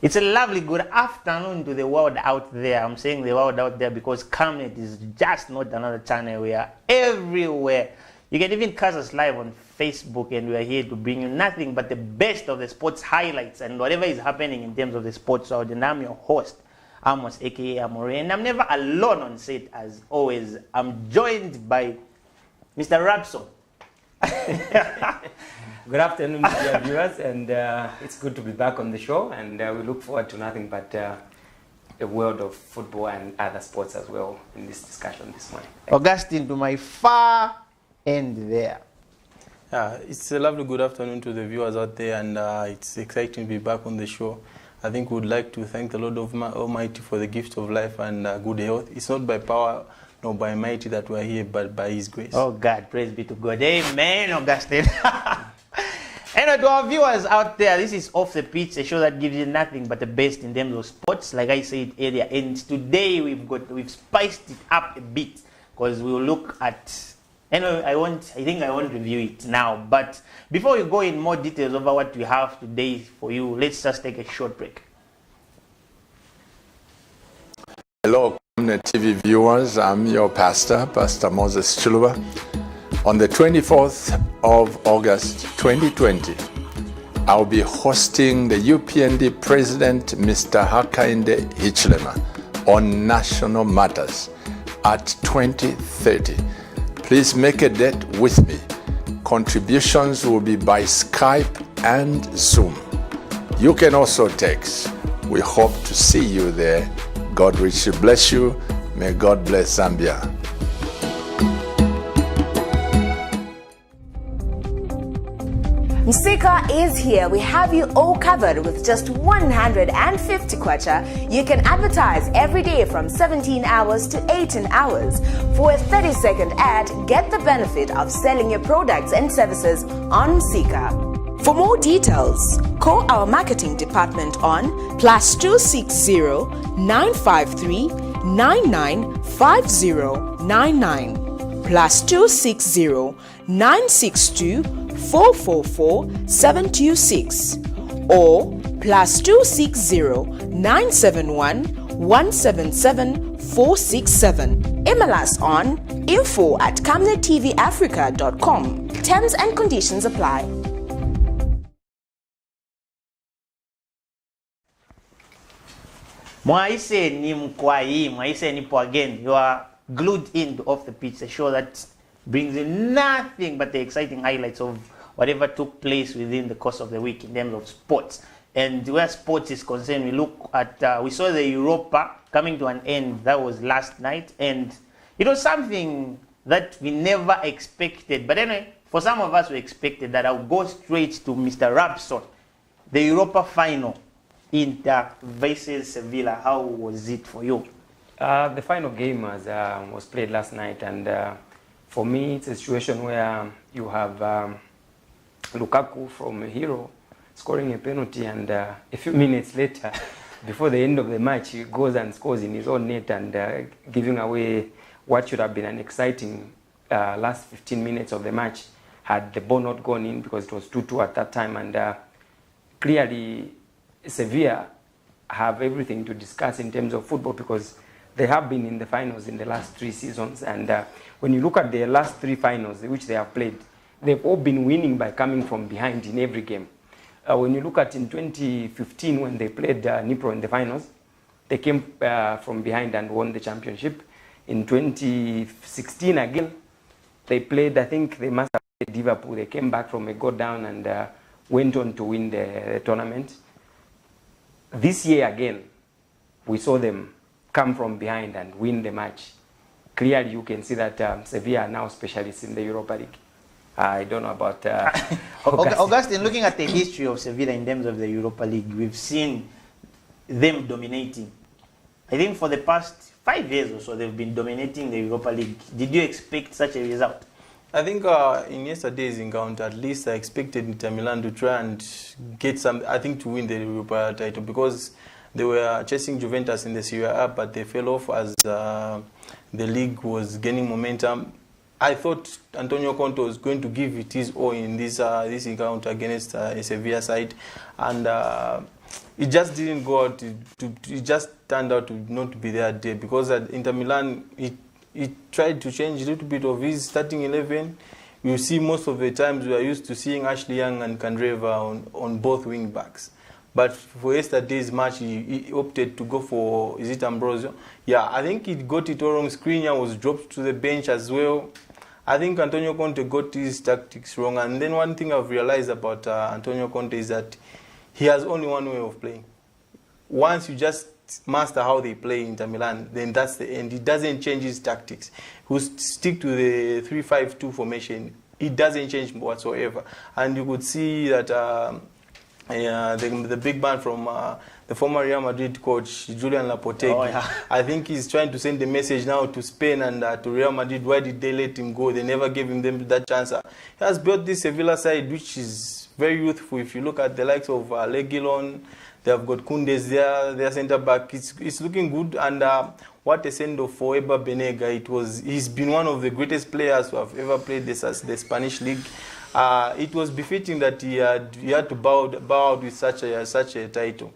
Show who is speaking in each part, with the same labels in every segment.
Speaker 1: It's a lovely good afternoon to the world out there. I'm saying the world out there because Camnet is just not another channel. We are everywhere. You can even catch us live on Facebook, and we are here to bring you nothing but the best of the sports highlights and whatever is happening in terms of the sports world. And I'm your host, Amos, aka Amore, and I'm never alone on set as always. I'm joined by Mr. Rapson.
Speaker 2: Good afternoon, dear viewers, and it's good to be back on the show, and we look forward to nothing but the world of football and other sports as well in this discussion this morning.
Speaker 1: Augustine to my far end there.
Speaker 3: It's a lovely good afternoon to the viewers out there, and it's exciting to be back on the show. I think we would like to thank the Lord of Almighty for the gift of life and good health. It's not by power nor by mighty that we're here, but by His grace.
Speaker 1: Oh God, praise be to God. Amen, Augustine. And to our viewers out there, this is Off the Pitch, a show that gives you nothing but the best in terms of sports, like I said earlier. And today we've spiced it up a bit because we'll look at. Anyway, I think I won't review it now. But before we go in more details over what we have today for you, let's just take a short break.
Speaker 4: Hello, Camnet TV viewers. I'm your pastor, Pastor Moses Chuluba. On the 24th of August 2020, I'll be hosting the UPND President, Mr. Hakainde Hichilema, on national matters at 2030. Please make a date with me. Contributions will be by Skype and Zoom. You can also text. We hope to see you there. God richly bless you. May God bless Zambia.
Speaker 5: Msika is here. We have you all covered with just 150 kwacha. You can advertise every day from 17 hours to 18 hours. For a 30-second ad, get the benefit of selling your products and services on Msika. For more details, call our marketing department on +260 953 995099 +260 962 444 726 or +260 971 177 467. Email us on info@camnettvafrica.com. Terms and conditions apply.
Speaker 1: Mwaise ni mkwai, Mwaise ni po again. You are glued into Off the Pitch, a show that brings you nothing but the exciting highlights of whatever took place within the course of the week in terms of sports. And where sports is concerned, we look at, we saw the Europa coming to an end. That was last night. And it was something that we never expected. But anyway, for some of us, we expected that. I'll go straight to Mr. Rapson. The Europa final, Inter versus Sevilla. How was it for you?
Speaker 2: The final game was played last night, and for me, it's a situation where you have Lukaku from a hero scoring a penalty, and a few minutes later, before the end of the match, he goes and scores in his own net and giving away what should have been an exciting last 15 minutes of the match had the ball not gone in, because it was 2-2 at that time. And clearly, Sevilla have everything to discuss in terms of football, because they have been in the finals in the last 3 seasons, and when you look at their last 3 finals which they have played, they've all been winning by coming from behind in every game. When you look at in 2015 when they played Nipro in the finals, they came from behind and won the championship. In 2016 again, they played, I think they must have played Liverpool. They came back from a goal down and went on to win the tournament. This year again, we saw them come from behind and win the match. Clearly, you can see that Sevilla are now specialists in the Europa League. I don't know about
Speaker 1: Augustine, looking at the history of Sevilla in terms of the Europa League, we've seen them dominating. I think for the past 5 years or so, they've been dominating the Europa League. Did you expect such a result?
Speaker 3: I think in yesterday's encounter, at least I expected Inter Milan to try and get some, I think to win the Europa title, because they were chasing Juventus in the Serie A, but they fell off as the league was gaining momentum. I thought Antonio Conte was going to give it his all in this encounter against a Sevilla side, and it just didn't go out. It just turned out to not be their day, because at Inter Milan, he tried to change a little bit of his starting 11. You see, most of the times we are used to seeing Ashley Young and Kandreva on both wing backs. But for yesterday's match, he opted to go for, is it Ambrosio? Yeah, I think he got it all wrong. Skriniar was dropped to the bench as well. I think Antonio Conte got his tactics wrong. And then one thing I've realized about Antonio Conte is that he has only one way of playing. Once you just master how they play in Inter Milan, then that's the end. He doesn't change his tactics. He'll stick to the 3-5-2 formation. It doesn't change whatsoever. And you could see that the big man from the former Real Madrid coach, Julian Lopetegui,
Speaker 1: Oh, yeah.
Speaker 3: I think he's trying to send a message now to Spain and to Real Madrid. Why did they let him go? They never gave him that chance. He has built this Sevilla side, which is very youthful. If you look at the likes of Reguilon, they have got Koundé there, their centre back. It's looking good. And what a send-off for Eber Banega. He's been one of the greatest players who have ever played the Spanish league. It was befitting that he had to bow out with such a title.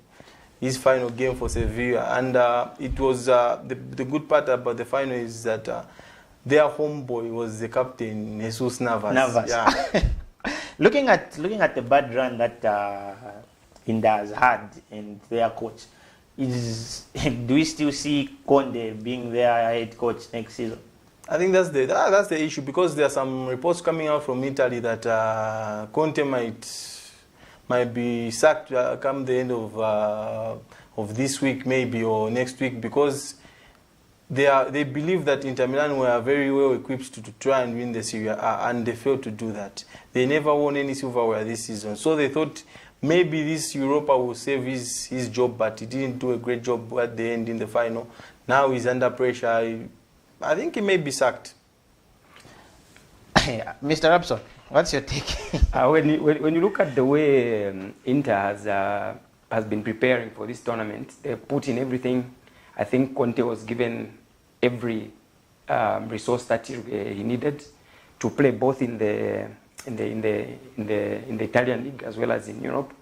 Speaker 3: His final game for Sevilla, and it was the good part about the final is that their homeboy was the captain, Jesus Navas. Yeah.
Speaker 1: looking at the bad run that Inter has had and their coach, do we still see Conte being their head coach next season?
Speaker 3: I think that's the issue, because there are some reports coming out from Italy that Conte might be sacked come the end of this week maybe, or next week, because they believe that Inter Milan were very well equipped to try and win the Serie A, and they failed to do that. They never won any silverware this season, so they thought maybe this Europa will save his job, but he didn't do a great job at the end in the final. Now he's under pressure. I think he may be sacked.
Speaker 1: Mr. Robson, what's your take?
Speaker 2: When you look at the way Inter has been preparing for this tournament, they put in everything. I think Conte was given every resource that he needed to play both in the Italian league as well as in Europe.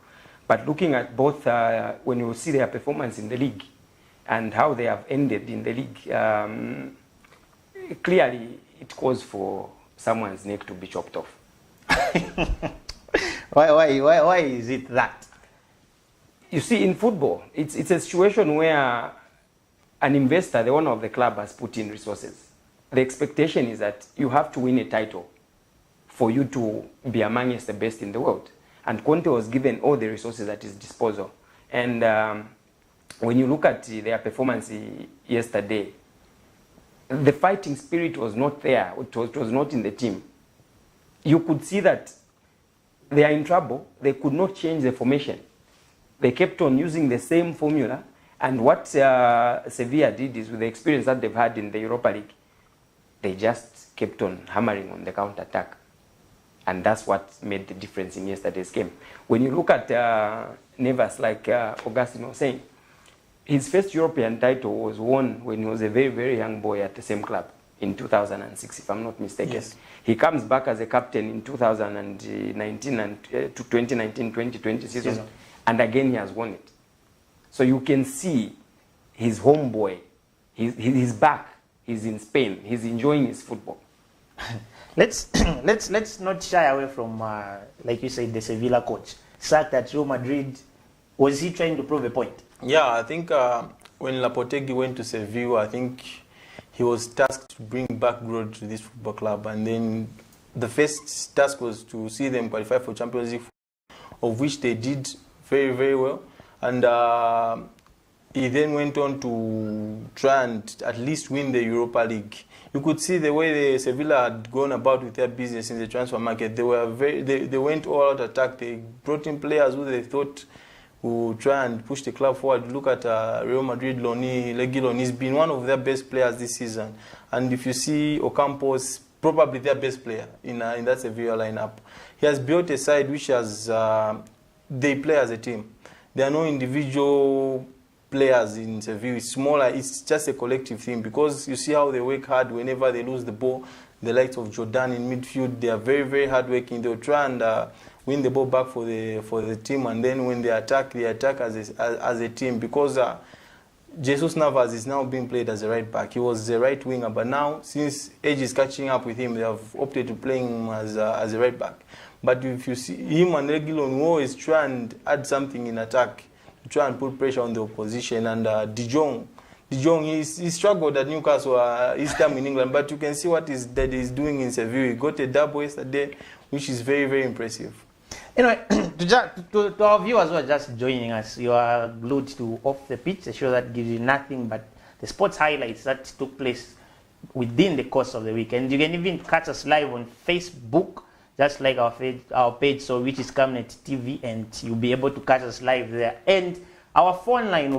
Speaker 2: But looking at both, when you see their performance in the league and how they have ended in the league, clearly it calls for someone's neck to be chopped off.
Speaker 1: Why is it that?
Speaker 2: You see, in football, it's a situation where an investor, the owner of the club, has put in resources. The expectation is that you have to win a title for you to be amongst the best in the world. And Conte was given all the resources at his disposal. And when you look at their performance yesterday, the fighting spirit was not there. It was not in the team. You could see that they are in trouble. They could not change the formation. They kept on using the same formula. And what Sevilla did is, with the experience that they've had in the Europa League, they just kept on hammering on the counter-attack. And that's what made the difference in yesterday's game. When you look at Navas, like Augustine was saying, his first European title was won when he was a very, very young boy at the same club in 2006, if I'm not mistaken.
Speaker 3: Yes.
Speaker 2: He comes back as a captain in 2019 and 2019-2020 season, and again he has won it. So you can see his homeboy, he's back, he's in Spain, he's enjoying his football.
Speaker 1: Let's not shy away from, like you said, the Sevilla coach. Sacked at Real Madrid. Was he trying to prove a point?
Speaker 3: Yeah, I think when Lopetegui went to Sevilla, I think he was tasked to bring back growth to this football club. And then the first task was to see them qualify for Champions League, of which they did very, very well. And he then went on to try and at least win the Europa League. You could see the way Sevilla had gone about with their business in the transfer market. They went all out attack. They brought in players who they thought would try and push the club forward. Look at Real Madrid, Reguilon. He's been one of their best players this season. And if you see Ocampos, probably their best player in that Sevilla lineup. He has built a side which has they play as a team. There are no individual players in Sevilla. It's smaller. It's just a collective thing, because you see how they work hard whenever they lose the ball. The likes of Jordan in midfield, they are very, very hardworking. They'll try and win the ball back for the team, and then when they attack as a team, because Jesus Navas is now being played as a right back. He was the right winger, but now since age is catching up with him, they have opted to play him as a right back. But if you see him and Reguilon, who is trying to add something in attack, to try and put pressure on the opposition, and De Jong, he struggled at Newcastle his time in England, but you can see what he's doing in Seville. He got a double yesterday, which is very, very impressive.
Speaker 1: Anyway, to our viewers who are just joining us, you are glued to Off the Pitch, a show that gives you nothing but the sports highlights that took place within the course of the week. And you can even catch us live on Facebook, just like our page, so which is Camnet TV, and you'll be able to catch us live there. And our phone line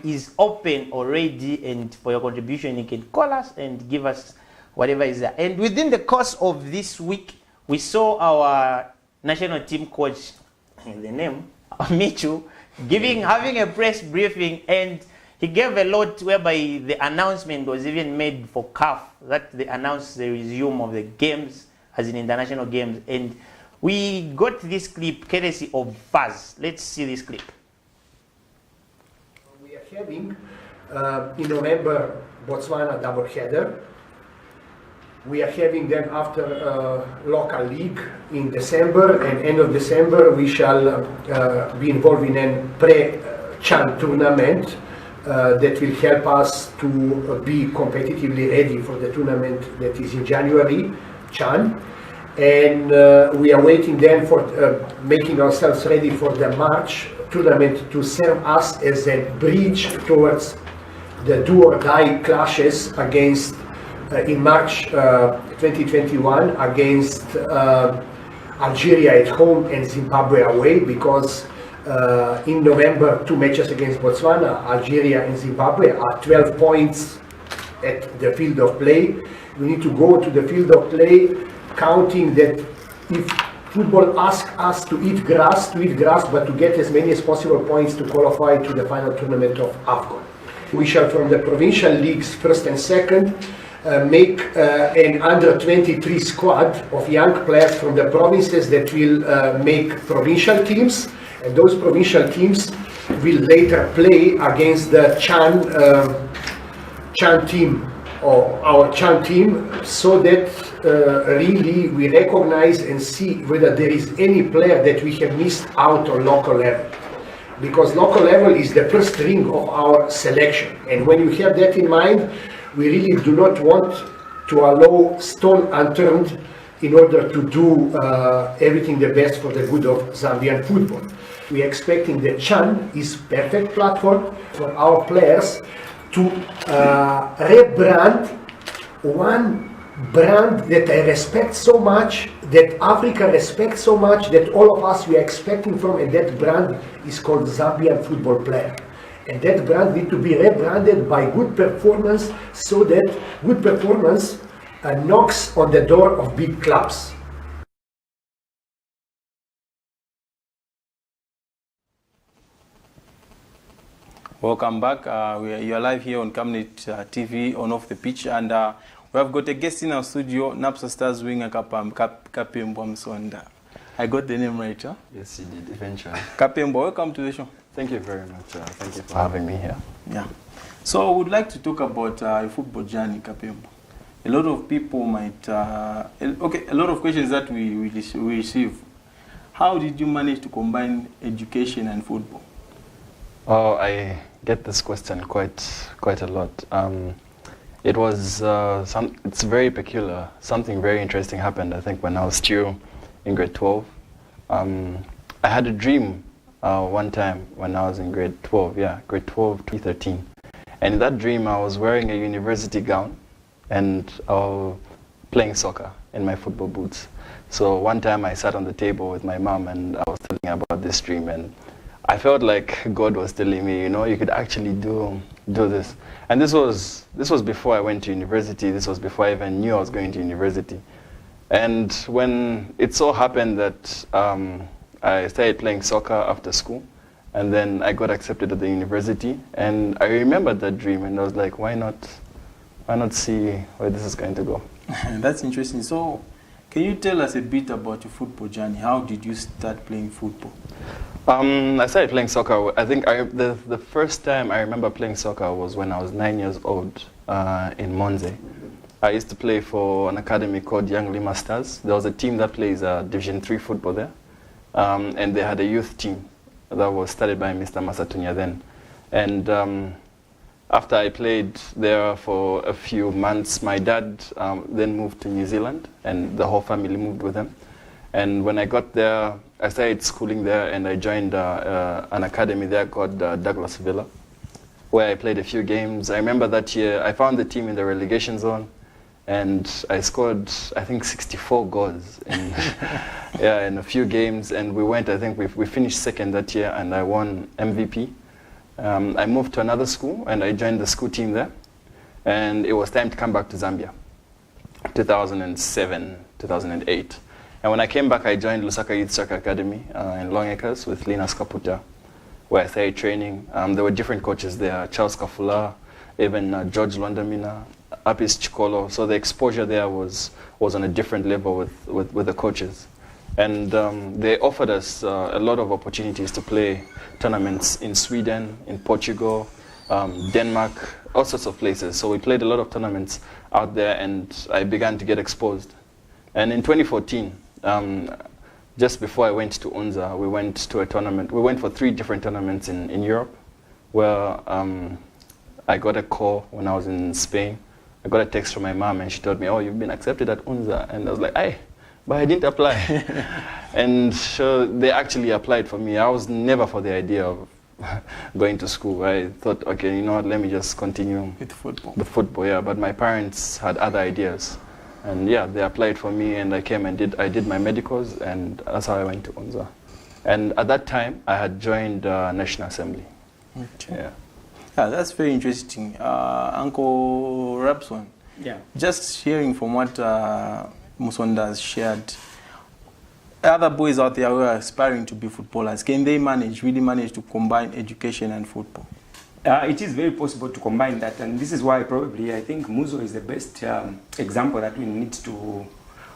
Speaker 1: is open already, and for your contribution, you can call us and give us whatever is there. And within the course of this week, we saw our national team coach, the name, Michu, having a press briefing, and he gave a lot whereby the announcement was even made for CAF that they announced the resume of the games as in international games. And we got this clip courtesy of Faz. Let's see this clip.
Speaker 6: We are having in November Botswana double header. We are having then after local league in December, and end of December we shall be involved in a pre-CHAN tournament that will help us to be competitively ready for the tournament that is in January, CHAN. And we are waiting then for making ourselves ready for the March tournament to serve us as a bridge towards the do or die clashes against in March 2021 against Algeria at home and Zimbabwe away, because in November 2 matches against Botswana, Algeria and Zimbabwe are 12 points at the field of play. We need to go to the field of play counting that if football asks us to eat grass, but to get as many as possible points to qualify to the final tournament of AFCON. We shall, from the provincial leagues first and second, make an under-23 squad of young players from the provinces that will make provincial teams, and those provincial teams will later play against the CHAN team, or our CHAN team, so that really we recognize and see whether there is any player that we have missed out on local level. Because local level is the first ring of our selection, and when you have that in mind, we really do not want to allow stone unturned in order to do everything the best for the good of Zambian football. We are expecting that CHAN is perfect platform for our players to rebrand one brand that I respect so much, that Africa respects so much, that all of us we are expecting from, and that brand is called Zambian football player. And that brand needs to be rebranded by good performance, so that good performance knocks on the door of big clubs.
Speaker 3: Welcome back. You are live here on Camnet TV on Off the Pitch, and we have got a guest in our studio, Napsa Stars winger Kapembo Msonda. I got the name right, huh?
Speaker 7: Yes, you did, eventually.
Speaker 3: Kapembo, welcome to the show.
Speaker 7: Thank you very much. Thank you for having me here.
Speaker 3: Yeah. So I would like to talk about your football journey, Kapembo. A lot of people might, a lot of questions that we receive. How did you manage to combine education and football?
Speaker 7: Oh, I get this question quite a lot. It was it's very peculiar. Something very interesting happened, I think, when I was still in grade 12. I had a dream one time when I was in grade 12, grade 12, 2013. And in that dream, I was wearing a university gown and playing soccer in my football boots. So one time I sat on the table with my mom and I was thinking about this dream, and I felt like God was telling me, you know, you could actually do this. And this was before I went to university. This was before I even knew I was going to university. And when it so happened that I started playing soccer after school, and then I got accepted at the university, and I remembered that dream, and I was like, why not see where this is going to go?
Speaker 3: That's interesting. So, Can you tell us a bit about your football journey? How did you start playing football?
Speaker 7: I started playing soccer. I think the first time I remember playing soccer was when I was 9 years old in Monze. I used to play for an academy called Young Lima Stars. There was a team that plays Division 3 football there. And they had a youth team that was started by Mr. Masatunya then. And after I played there for a few months, my dad then moved to New Zealand, and the whole family moved with him. And when I got there, I started schooling there, and I joined an academy there called Douglas Villa, where I played a few games. I remember that year I found the team in the relegation zone, and I scored, I think, 64 goals in, in a few games. And we went, I think we finished second that year, and I won MVP. I moved to another school, and I joined the school team there. And it was time to come back to Zambia, 2007, 2008. And when I came back, I joined Lusaka Youth Soccer Academy in Long Acres with Linus Kaputa, where I started training. There were different coaches there, Charles Kafula, even George Londamina, Apis Chikolo. So the exposure there was on a different level with the coaches. And they offered us a lot of opportunities to play tournaments in Sweden, in Portugal, Denmark, all sorts of places. So we played a lot of tournaments out there, and I began to get exposed. And in 2014, just before I went to UNZA, we went to a tournament. We went for 3 different tournaments in Europe, where I got a call when I was in Spain. I got a text from my mom, and she told me, "Oh, you've been accepted at UNZA." And I was like, "Hey, but I didn't apply." And so they actually applied for me. I was never for the idea of going to school. I thought, okay, you know what, let me just continue
Speaker 3: With football.
Speaker 7: with football, yeah. But my parents had other ideas. And yeah, they applied for me, and I came and I did my medicals, and that's how I went to UNZA. And at that time, I had joined National Assembly.
Speaker 3: Okay.
Speaker 7: Yeah.
Speaker 3: Yeah, that's very interesting. Uncle Rapson,
Speaker 2: Yeah.
Speaker 3: just hearing from what Musonda has shared, other boys out there who are aspiring to be footballers, can they really manage to combine education and football?
Speaker 2: It is very possible to combine that, and this is why probably I think Muzo is the best example that we need to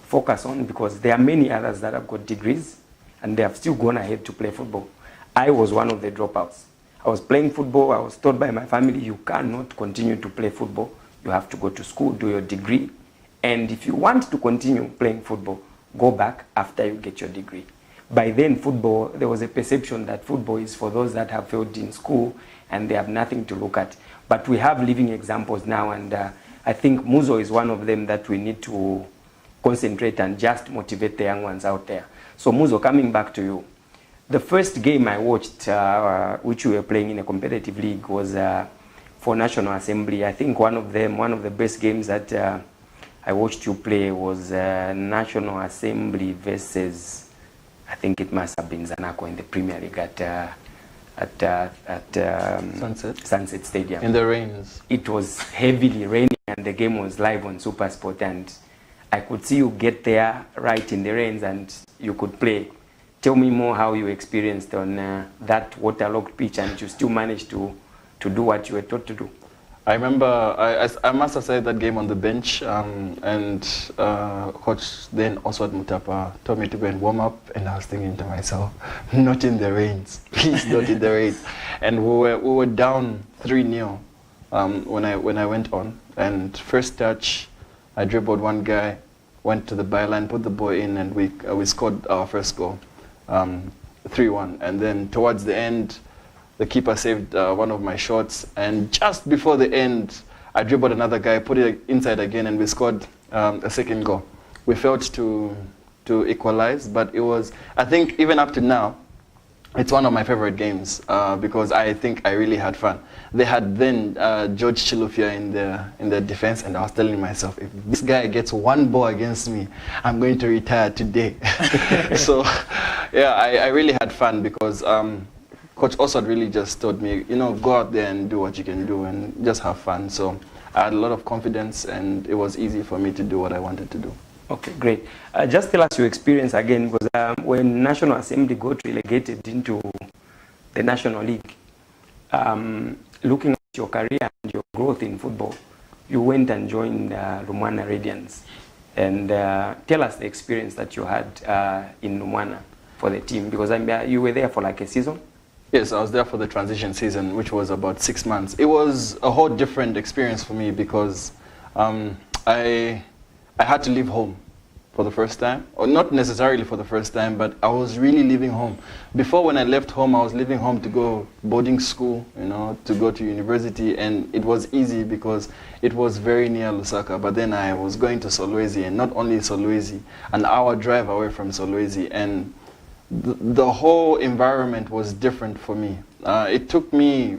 Speaker 2: focus on, because there are many others that have got degrees and they have still gone ahead to play football. I was one of the dropouts. I was playing football. I was told by my family, you cannot continue to play football. You have to go to school, do your degree, and if you want to continue playing football, go back after you get your degree. By then, football, there was a perception that football is for those that have failed in school and they have nothing to look at. But we have living examples now, and I think Muzo is one of them that we need to concentrate and just motivate the young ones out there. So Muzo, coming back to you, the first game I watched, which we were playing in a competitive league, was for National Assembly. I think one of the best games that I watched you play was National Assembly versus, I think it must have been Zanaco in the Premier League at Sunset Stadium.
Speaker 7: In the rains.
Speaker 2: It was heavily raining, and the game was live on SuperSport, and I could see you get there right in the rains and you could play. Tell me more how you experienced on that waterlogged pitch, and you still managed to do what you were taught to do.
Speaker 7: I remember I must have started that game on the bench, and coach then Oswald Mutapa told me to go and warm up, and I was thinking to myself, not in the rains, please, not in the rain. And we were down 3-0 when I went on, and first touch, I dribbled one guy, went to the byline, put the ball in, and we scored our first goal, 3-1. And then towards the end, the keeper saved one of my shots, and just before the end, I dribbled another guy, put it inside again, and we scored a second goal. We failed to equalize, but it was, I think even up to now, it's one of my favorite games because I think I really had fun. They had then George Chilufya in the defense, and I was telling myself, if this guy gets one ball against me, I'm going to retire today. So yeah, I really had fun because Coach Oswald really just told me, go out there and do what you can do and just have fun. So I had a lot of confidence, and it was easy for me to do what I wanted to do.
Speaker 2: Okay, great. Just tell us your experience again, because when National Assembly got relegated into the National League, looking at your career and your growth in football, you went and joined Rumana Radiance. And tell us the experience that you had in Lumwana for the team, because you were there for like a season.
Speaker 7: Yes, I was there for the transition season, which was about 6 months. It was a whole different experience for me because I had to leave home for the first time, or not necessarily for the first time, but I was really leaving home. Before, when I left home, I was leaving home to go boarding school, you know, to go to university, and it was easy because it was very near Lusaka. But then I was going to Solwezi, and not only Solwezi, an hour drive away from Solwezi, and the whole environment was different for me. It took me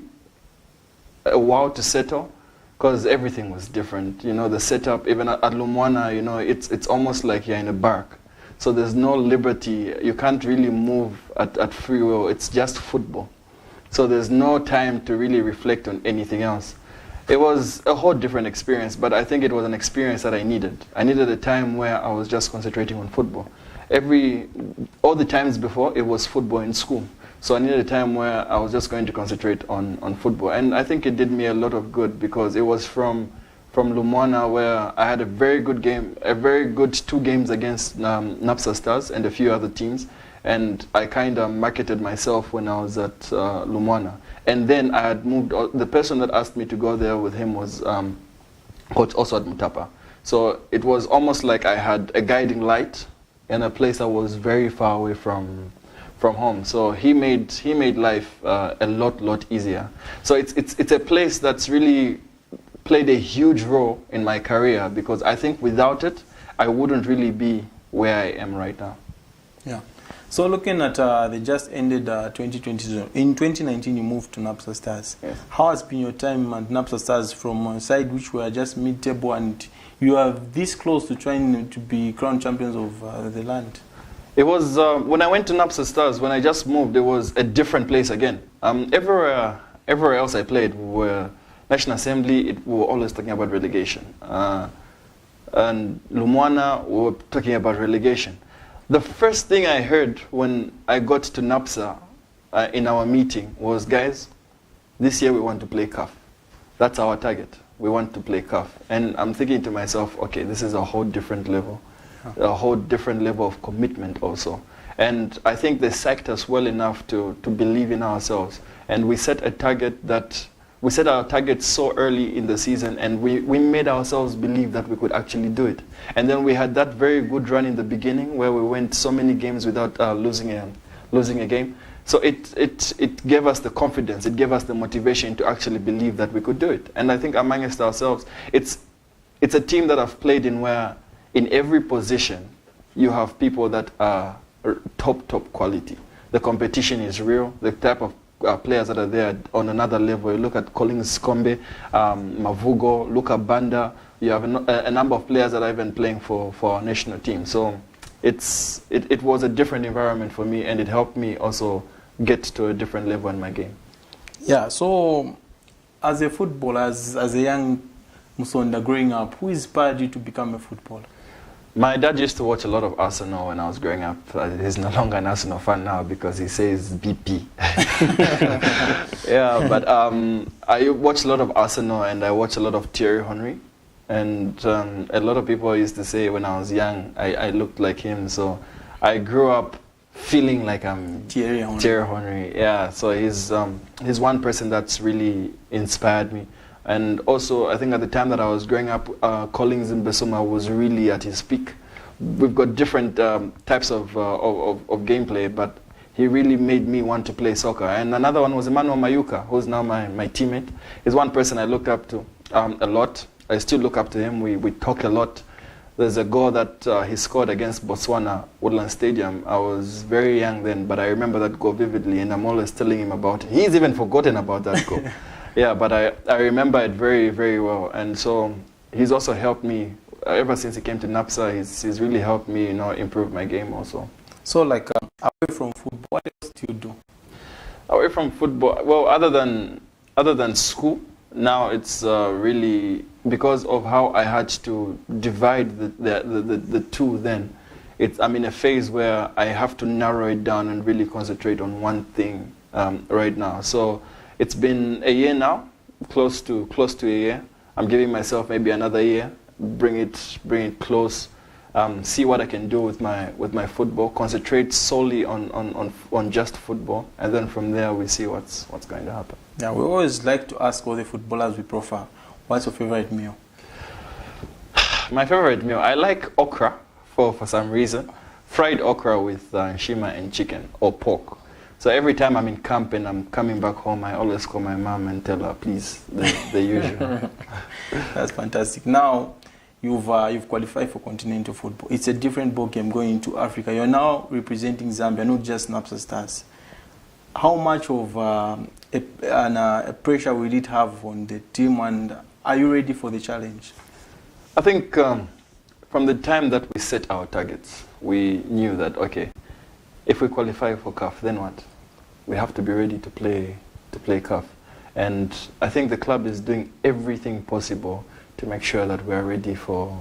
Speaker 7: a while to settle because everything was different. You know, the setup, even at Lumwana, you know, it's almost like you're in a bark. So there's no liberty. You can't really move at free will. It's just football. So there's no time to really reflect on anything else. It was a whole different experience, but I think it was an experience that I needed. I needed a time where I was just concentrating on football. All the times before, it was football in school. So I needed a time where I was just going to concentrate on football. And I think it did me a lot of good because it was from Lumwana where I had a very good game, a very good 2 games against Napsa Stars and a few other teams. And I kind of marketed myself when I was at Lumwana. And then I had moved, the person that asked me to go there with him was Coach Oswald Mutapa. So it was almost like I had a guiding light in a place that was very far away from home. So he made life a lot easier. So it's a place that's really played a huge role in my career because I think without it, I wouldn't really be where I am right now.
Speaker 3: Yeah. So looking at the just ended 2020 season, in 2019 you moved to Napsa Stars.
Speaker 7: Yes.
Speaker 3: How has been your time at Napsa Stars from a side which were just mid-table and you are this close to trying to be crown champions of the land?
Speaker 7: It was, when I went to Napsa Stars, when I just moved, it was a different place again. Everywhere else I played, we were National Assembly, we were always talking about relegation. And Lumwana, we were talking about relegation. The first thing I heard when I got to Napsa in our meeting was, guys, this year we want to play CAF. That's our target. We want to play CAF. And I'm thinking to myself, okay, this is a whole different level. A whole different level of commitment also. And I think they psyched us well enough to believe in ourselves. And we set our targets so early in the season and we made ourselves believe that we could actually do it. And then we had that very good run in the beginning where we went so many games without losing a game. So it gave us the confidence, it gave us the motivation to actually believe that we could do it. And I think amongst ourselves, it's a team that I've played in where in every position, you have people that are top quality. The competition is real. The type of players that are there on another level. You look at Collins Kombe, Mavugo, Luka Banda. You have a number of players that are even playing for our national team. So it was a different environment for me, and it helped me also get to a different level in my game.
Speaker 3: Yeah, so as a footballer, as a young Musonda growing up, who inspired you to become a footballer?
Speaker 7: My dad used to watch a lot of Arsenal when I was growing up. He's no longer an Arsenal fan now because he says BP. Yeah, but I watched a lot of Arsenal and I watched a lot of Thierry Henry. And a lot of people used to say when I was young, I looked like him. So I grew up feeling like I'm
Speaker 3: Thierry Henry.
Speaker 7: Thierry Henry. Yeah, so he's one person that's really inspired me. And also, I think at the time that I was growing up, Collins Mbesuma was really at his peak. We've got different types of gameplay, but he really made me want to play soccer. And another one was Emmanuel Mayuka, who's now my teammate. He's one person I looked up to a lot. I still look up to him. We talk a lot. There's a goal that he scored against Botswana, Woodland Stadium. I was very young then, but I remember that goal vividly, and I'm always telling him about it. He's even forgotten about that goal. Yeah, but I remember it very, very well. And so he's also helped me, ever since he came to Napsa, he's really helped me, improve my game also.
Speaker 3: So like, away from football, what else do you do?
Speaker 7: Away from football, well, other than school, now it's really, because of how I had to divide the two then, I'm in a phase where I have to narrow it down and really concentrate on one thing right now. So it's been a year now, close to a year. I'm giving myself maybe another year, bring it close see what I can do with my football, concentrate solely on just football, and then from there we see what's going to happen.
Speaker 3: Yeah, we always like to ask all the footballers we profile, what's your favorite meal?
Speaker 7: My favorite meal, I like okra for some reason. Fried okra with shima and chicken or pork. So every time I'm in camp and I'm coming back home, I always call my mom and tell her, please, the usual.
Speaker 3: That's fantastic. Now, you've qualified for continental football. It's a different ball game going into Africa. You're now representing Zambia, not just Napsa Stars. How much of a pressure will it have on the team, and are you ready for the challenge?
Speaker 7: I think from the time that we set our targets, we knew that, okay, if we qualify for CAF, then what? We have to be ready to play CAF. And I think the club is doing everything possible to make sure that we are ready for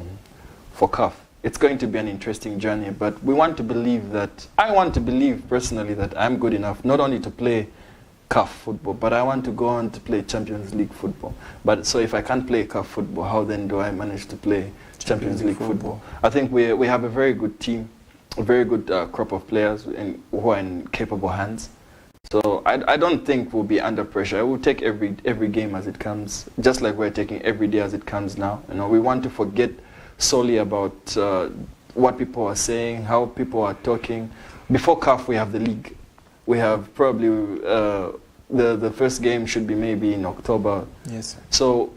Speaker 7: CAF. It's going to be an interesting journey, but we want to believe that, I want to believe personally that I'm good enough not only to play CAF football, but I want to go on to play Champions League football. But so if I can't play CAF football, how then do I manage to play Champions League football? I think we have a very good team, a very good crop of players who are in capable hands. So I don't think we'll be under pressure. I will take every game as it comes, just like we're taking every day as it comes now. You know, we want to forget solely about what people are saying, how people are talking. Before CAF, we have the league. We have probably the first game should be maybe in October.
Speaker 3: Yes.
Speaker 7: So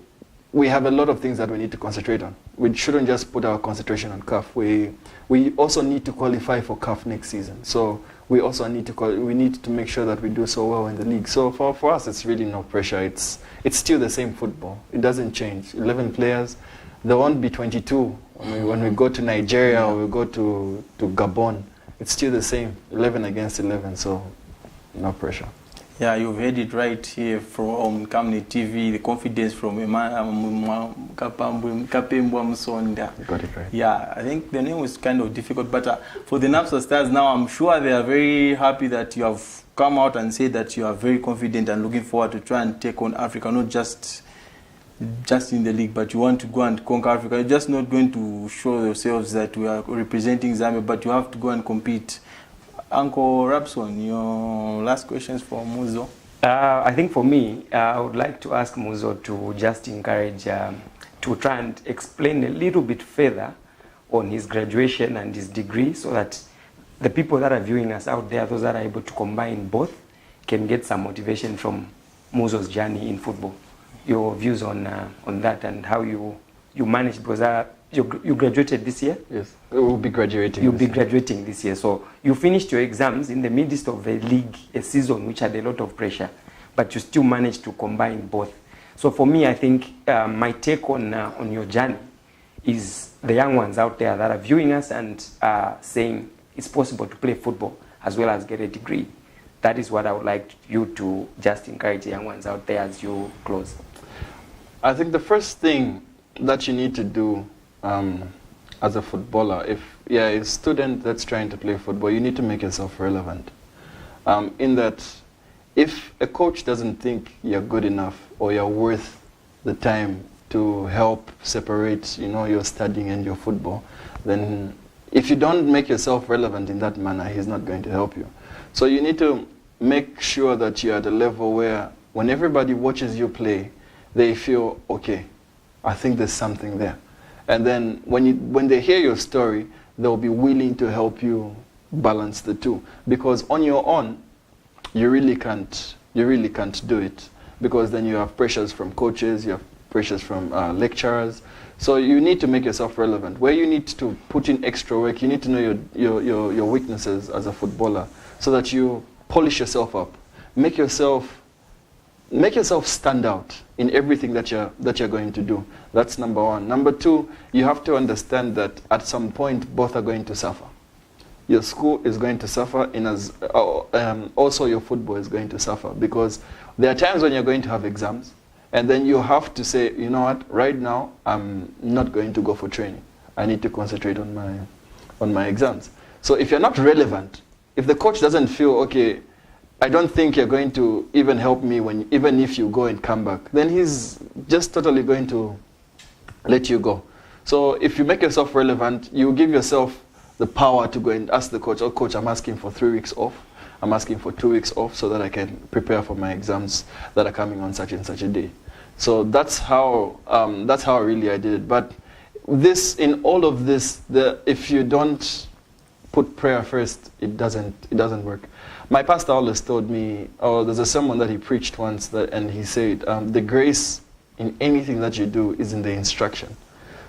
Speaker 7: we have a lot of things that we need to concentrate on. We shouldn't just put our concentration on CAF. We also need to qualify for CAF next season. So we also need to make sure that we do so well in the league. So for us, it's really no pressure. It's still the same football. It doesn't change. 11 players. There won't be 22 when we go to Nigeria or we go to Gabon. It's still the same, 11 against 11. So no pressure.
Speaker 3: Yeah, you've heard it right here from Kamni TV, the confidence from Kapembwa Musonda.
Speaker 7: You got it right.
Speaker 3: Yeah, I think the name was kind of difficult, but for the Napsa Stars now, I'm sure they are very happy that you have come out and said that you are very confident and looking forward to try and take on Africa, not just in the league, but you want to go and conquer Africa. You're just not going to show yourselves that we are representing Zambia, but you have to go and compete. Uncle Rabson, your last questions for Muzo?
Speaker 2: I think for me, I would like to ask Muzo to just encourage, to try and explain a little bit further on his graduation and his degree, so that the people that are viewing us out there, those that are able to combine both, can get some motivation from Muzo's journey in football. Your views on that and how you managed, because you graduated this year?
Speaker 7: Yes, we will be graduating.
Speaker 2: You'll be graduating this year. So you finished your exams in the midst of a league, a season which had a lot of pressure, but you still managed to combine both. So for me, I think my take on your journey is the young ones out there that are viewing us and saying it's possible to play football as well as get a degree. That is what I would like you to just encourage the young ones out there as you close.
Speaker 7: I think the first thing that you need to do as a footballer, if you're a student that's trying to play football, you need to make yourself relevant. In that, if a coach doesn't think you're good enough or you're worth the time to help separate, your studying and your football, then if you don't make yourself relevant in that manner, he's not going to help you. So you need to make sure that you're at a level where when everybody watches you play, they feel, okay, I think there's something there. And then when they hear your story, they'll be willing to help you balance the two. Because on your own, you really can't do it. Because then you have pressures from coaches, you have pressures from lecturers. So you need to make yourself relevant. Where you need to put in extra work, you need to know your weaknesses as a footballer, so that you polish yourself up. Make yourself stand out in everything that you're going to do. That's number one. Number two, you have to understand that at some point both are going to suffer. Your school is going to suffer, also your football is going to suffer, because there are times when you're going to have exams, and then you have to say, you know what, right now I'm not going to go for training. I need to concentrate on my exams. So if you're not relevant, if the coach doesn't feel, okay, I don't think you're going to even help me even if you go and come back, then he's just totally going to let you go. So if you make yourself relevant, you give yourself the power to go and ask the coach, oh coach, I'm asking for 3 weeks off. I'm asking for 2 weeks off so that I can prepare for my exams that are coming on such and such a day. So that's how really I did it. But this, in all of this, if you don't put prayer first, it doesn't work. My pastor always told me, there's a sermon that he preached once, and he said, the grace in anything that you do is in the instruction.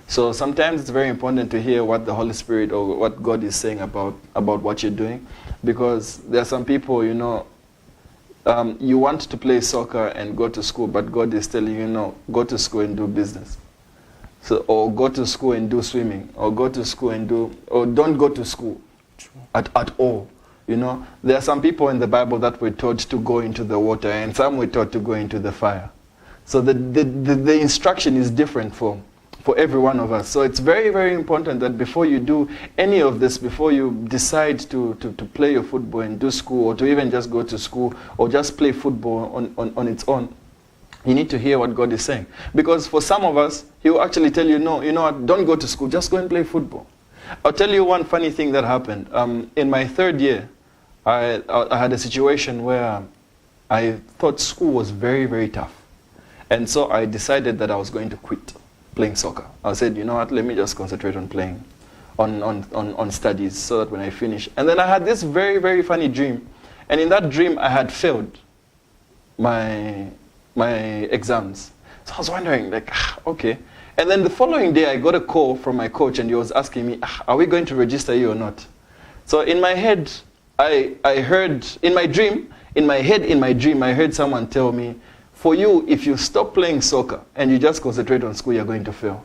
Speaker 7: So sometimes it's very important to hear what the Holy Spirit or what God is saying about what you're doing, because there are some people, you know, you want to play soccer and go to school, but God is telling you, no, go to school and do business. So, or go to school and do swimming, or go to school and or don't go to school at all. You know, there are some people in the Bible that were taught to go into the water, and some were taught to go into the fire. So the instruction is different for every one of us. So it's very, very important that before you do any of this, before you decide to play your football and do school, or to even just go to school, or just play football on its own, you need to hear what God is saying. Because for some of us, He will actually tell you, no, you know what, don't go to school, just go and play football. I'll tell you one funny thing that happened. In my 3rd year, I had a situation where I thought school was very, very tough. And so I decided that I was going to quit playing soccer. I said, you know what, let me just concentrate on playing, on studies, so that when I finish. And then I had this very, very funny dream. And in that dream, I had failed my exams. So I was wondering, like, okay. And then the following day, I got a call from my coach, and he was asking me, are we going to register you or not? So in my head, I heard, in my dream, I heard someone tell me, for you, if you stop playing soccer and you just concentrate on school, you're going to fail.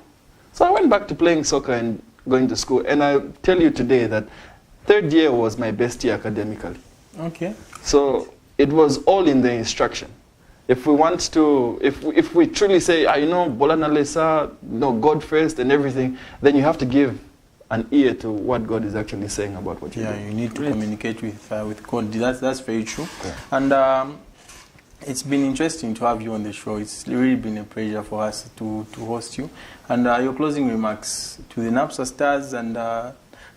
Speaker 7: So I went back to playing soccer and going to school. And I tell you today that 3rd year was my best year academically.
Speaker 3: Okay.
Speaker 7: So it was all in the instruction. If we want to, if we truly say, you know, Bolana Lesa, no, God first and everything, then you have to give an ear to what God is actually saying about what you're doing.
Speaker 3: Yeah, you need to communicate with God. That's very true. Yeah. And it's been interesting to have you on the show. It's really been a pleasure for us to host you. And your closing remarks to the NAPSA stars and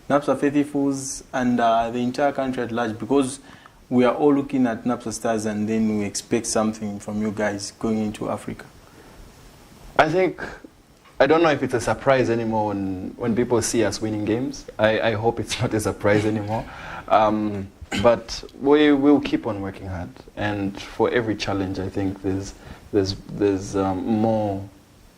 Speaker 3: NAPSA faithfuls and the entire country at large, because we are all looking at NAPSA stars and then we expect something from you guys going into Africa.
Speaker 7: I don't know if it's a surprise anymore when people see us winning games. I hope it's not a surprise anymore. But we will keep on working hard, and for every challenge, I think there's more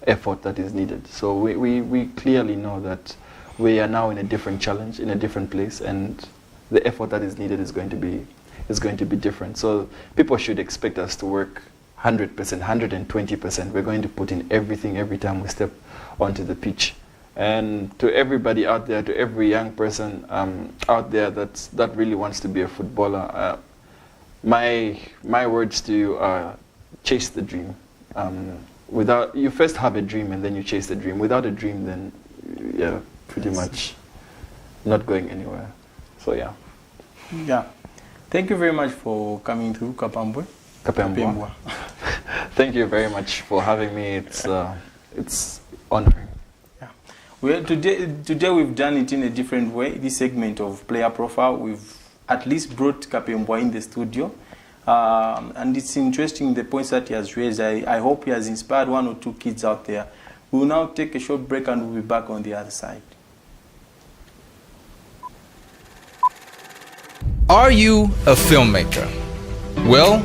Speaker 7: effort that is needed. So we clearly know that we are now in a different challenge, in a different place, and the effort that is needed is going to be different. So people should expect us to work 100%, 120%. We're going to put in everything every time we step onto the pitch. And to everybody out there, to every young person out there that really wants to be a footballer, my words to you are: chase the dream. You first have a dream and then you chase the dream. Without a dream, then you're pretty much not going anywhere. So yeah.
Speaker 3: Yeah. Thank you very much for coming through, Kapambwe.
Speaker 7: Kapembwa. Thank you very much for having me. It's honoring.
Speaker 3: Well, today we've done it in a different way. This segment of Player Profile, we've at least brought Kapembwa in the studio. And it's interesting the points that he has raised. I hope he has inspired 1 or 2 kids out there. We will now take a short break and we'll be back on the other side.
Speaker 8: Are you a filmmaker? Well,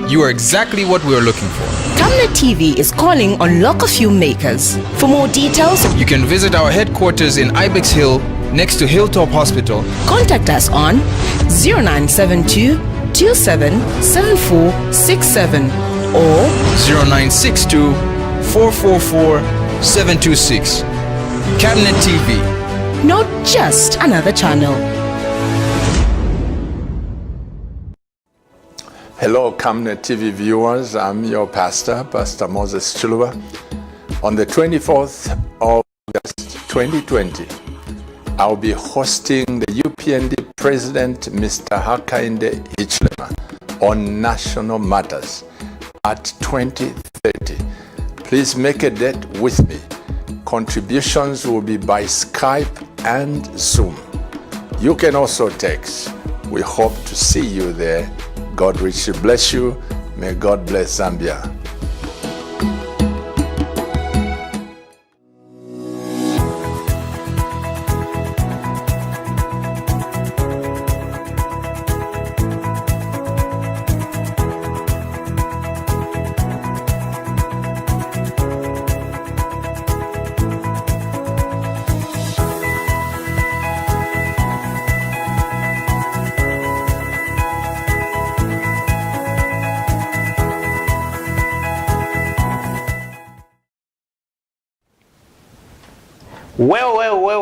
Speaker 8: you are exactly what we are looking for.
Speaker 5: Camnet TV is calling on local filmmakers. For more details,
Speaker 8: you can visit our headquarters in Ibex Hill, next to Hilltop Hospital.
Speaker 5: Contact us on 0972 277467 or
Speaker 8: 0962 444 726. Camnet TV.
Speaker 5: Not just another channel.
Speaker 4: Hello, Camnet TV viewers. I'm your pastor, Pastor Moses Chuluba. On the 24th of August 2020, I'll be hosting the UPND President, Mr. Hakainde Hichilema, on National Matters at 2030. Please make a date with me. Contributions will be by Skype and Zoom. You can also text. We hope to see you there. God richly bless you. May God bless Zambia.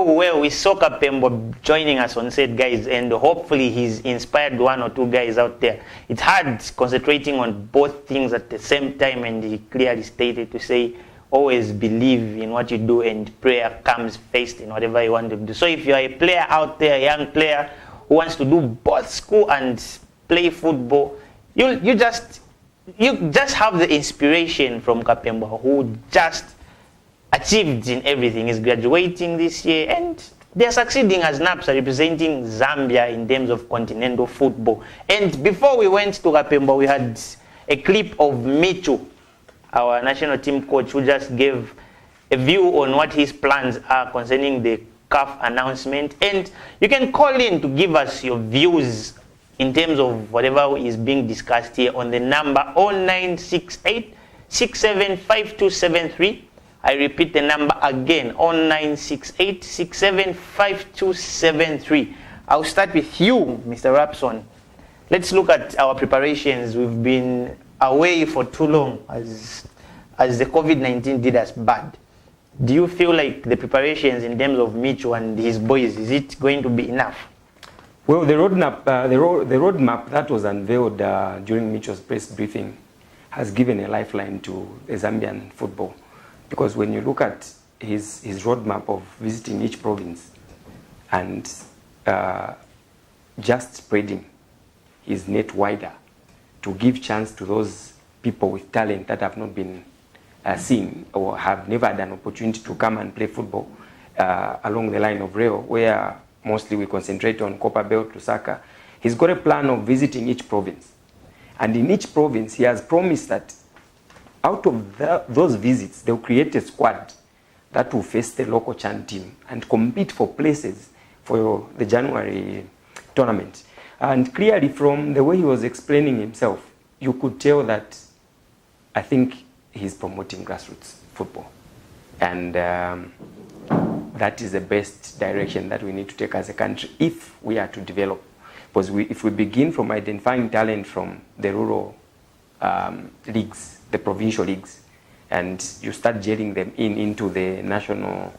Speaker 1: Well, we saw Kapembo joining us on set, guys, and hopefully he's inspired one or two guys out there. It's hard concentrating on both things at the same time, and he clearly stated to say, always believe in what you do, and prayer comes first in whatever you want to do. So if you're a player out there, a young player who wants to do both school and play football, you just have the inspiration from Kapembo, who just achieved in everything. He's graduating this year and they're succeeding as NAPSA, representing Zambia in terms of continental football. And before we went to Kapembo, we had a clip of Michu, our national team coach, who just gave a view on what his plans are concerning the CAF announcement. And you can call in to give us your views in terms of whatever is being discussed here on the number 0968 675273. I repeat the number again, 0968 675273. I'll start with you, Mr. Rapson. Let's look at our preparations. We've been away for too long as the COVID-19 did us bad. Do you feel like the preparations in terms of Michu and his boys, is it going to be enough?
Speaker 2: Well, the roadmap that was unveiled during Michu's press briefing has given a lifeline to the Zambian football. Because when you look at his roadmap of visiting each province and just spreading his net wider to give chance to those people with talent that have not been seen or have never had an opportunity to come and play football along the line of rail, where mostly we concentrate on Copperbelt, Lusaka. He's got a plan of visiting each province. And in each province, he has promised that out of those visits, they'll create a squad that will face the local Chan team and compete for places for the January tournament. And clearly from the way he was explaining himself, you could tell that I think he's promoting grassroots football. And that is the best direction that we need to take as a country if we are to develop. Because if we begin from identifying talent from the rural leagues, the provincial leagues, and you start jetting them into the national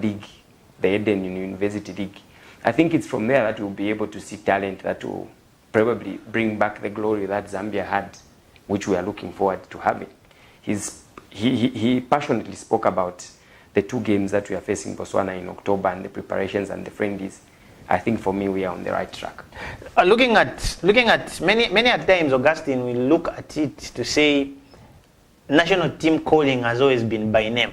Speaker 2: league, the Eden University League, I think it's from there that we'll be able to see talent that will probably bring back the glory that Zambia had, which we are looking forward to having. He passionately spoke about the two games that we are facing Botswana in October and the preparations and the friendlies. I think for me we are on the right track.
Speaker 1: Looking at many at times, Augustine, we look at it to say national team calling has always been by name.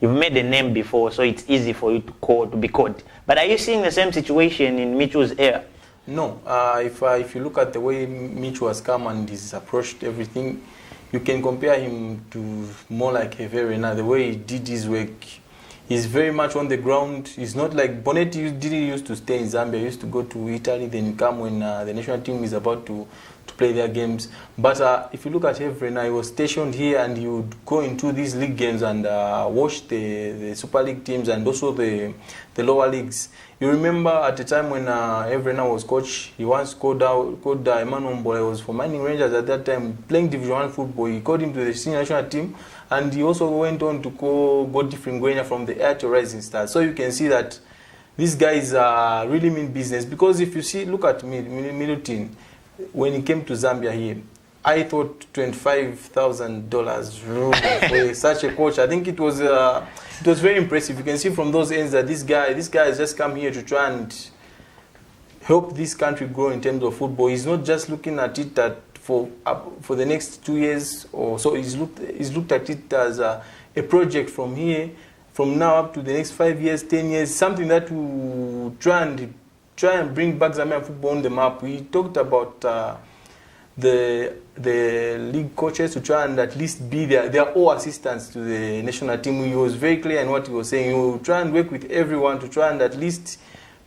Speaker 1: You've made a name before, so it's easy for you to be called. But are you seeing the same situation in Michu's era?
Speaker 3: No. If you look at the way Michu has come and he's approached everything, you can compare him to more like Heverena. The way he did his work, he's very much on the ground. He's not like Bonetti didn't used to stay in Zambia. He used to go to Italy, then come when the national team is about to play their games. But if you look at Heverena, he was stationed here and he would go into these league games and watch the Super League teams and also the lower leagues. You remember at the time when Heverena was coach, he once called Emmanuel Mbola, was for Mining Rangers at that time, playing Division 1 football. He called him to the senior national team, and he also went on to call Godfrey Ngwenya from the Air to Rising Stars. So you can see that these guys really mean business. Because if you see, look at Milutin, when he came to Zambia here, I thought $25,000 for such a coach. I think it was very impressive. You can see from those ends that this guy has just come here to try and help this country grow in terms of football. He's not just looking at it that for the next 2 years or so. He's looked at it as a project from here from now up to the next 5 years, 10 years, something that will try and bring back Zambian football on the map. We talked about the league coaches to try and at least be their all assistants to the national team. He was very clear in what he was saying. He will try and work with everyone to try and at least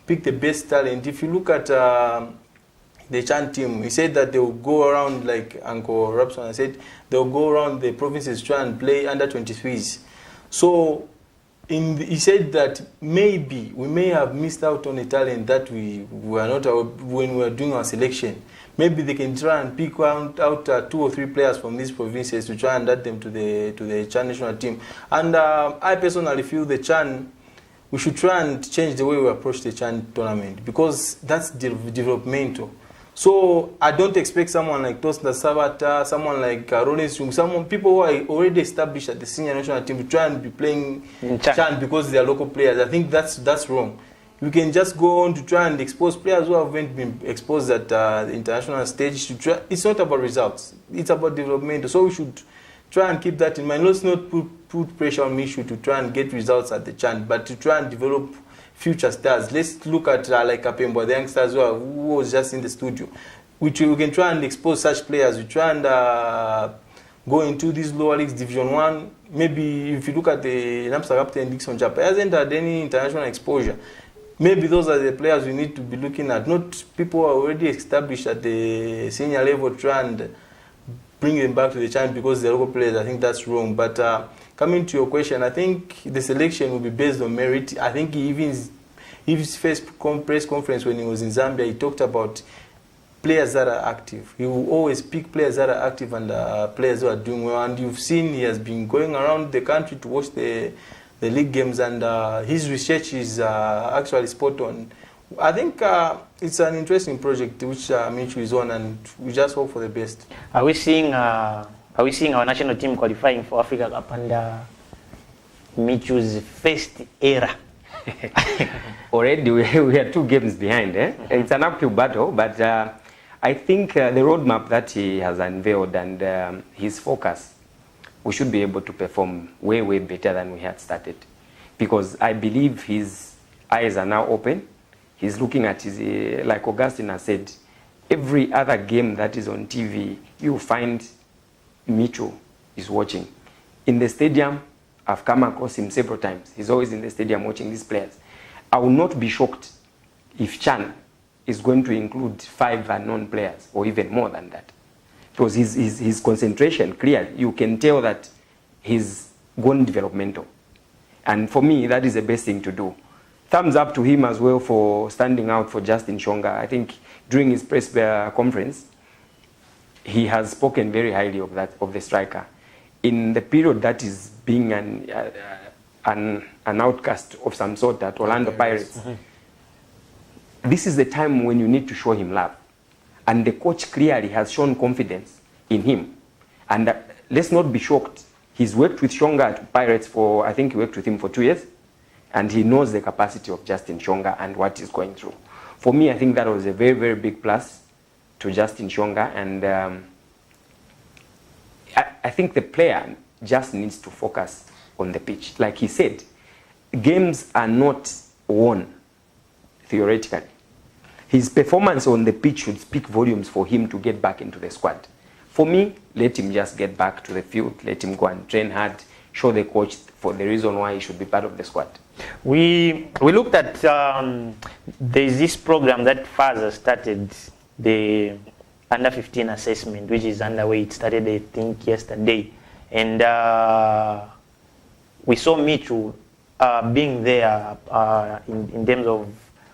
Speaker 3: pick the best talent. If you look at the Chan team, he said that they will go around, like Uncle Robson said, they will go around the provinces try and play under 23s. So he said that maybe we may have missed out on a talent that we were not when we were doing our selection. Maybe they can try and pick out 2 or 3 players from these provinces to try and add them to the Chan national team. And I personally feel we should try and change the way we approach the Chan tournament, because that's developmental. So I don't expect someone like Tosna Sabata, someone like Rollins, people who are already established at the senior national team to try and be playing Chan because they are local players. I think that's wrong. We can just go on to try and expose players who haven't been exposed at the international stage. It's not about results. It's about development. So we should try and keep that in mind. Let's not put pressure on Michu to try and get results at the Chan, but to try and develop future stars. Let's look at like Kapembo, the youngsters who was just in the studio. We can try and expose such players. We try and go into these lower leagues, Division 1. Maybe if you look at the Namsa captain, Dixon Chapa, he hasn't had any international exposure. Maybe those are the players we need to be looking at, not people who are already established at the senior level, try and bring them back to the Chan because they're local players. I think that's wrong. But coming to your question, I think the selection will be based on merit. I think his first press conference when he was in Zambia, he talked about players that are active. He will always pick players that are active and players who are doing well. And you've seen he has been going around the country to watch the league games, and his research is actually spot on. I think it's an interesting project which Michu is on, and we just hope for the best.
Speaker 1: Are we seeing our national team qualifying for Africa Cup under Michu's first era?
Speaker 2: Already we are 2 games behind. It's an uphill battle, but I think the roadmap that he has unveiled and his focus, we should be able to perform way, way better than we had started. Because I believe his eyes are now open. He's looking at his, like Augustine has said, every other game that is on TV, you find Michu is watching. In the stadium, I've come across him several times. He's always in the stadium watching these players. I will not be shocked if Chan is going to include 5 unknown players, or even more than that. Because his concentration, clear, you can tell that he's gone developmental. And for me, that is the best thing to do. Thumbs up to him as well for standing out for Justin Shonga. I think during his press conference, he has spoken very highly of the striker. In the period that is being an outcast of some sort at Orlando Pirates, this is the time when you need to show him love. And the coach clearly has shown confidence in him. And let's not be shocked. He's worked with Shonga at Pirates I think he worked with him for 2 years. And he knows the capacity of Justin Shonga and what he's going through. For me, I think that was a very, very big plus to Justin Shonga. And I think the player just needs to focus on the pitch. Like he said, games are not won theoretically. His performance on the pitch should speak volumes for him to get back into the squad. For me, let him just get back to the field, let him go and train hard, show the coach for the reason why he should be part of the squad.
Speaker 1: We looked at, there's this program that FASA started, the under 15 assessment, which is underway. It started, I think, yesterday. And we saw Michu being there in terms of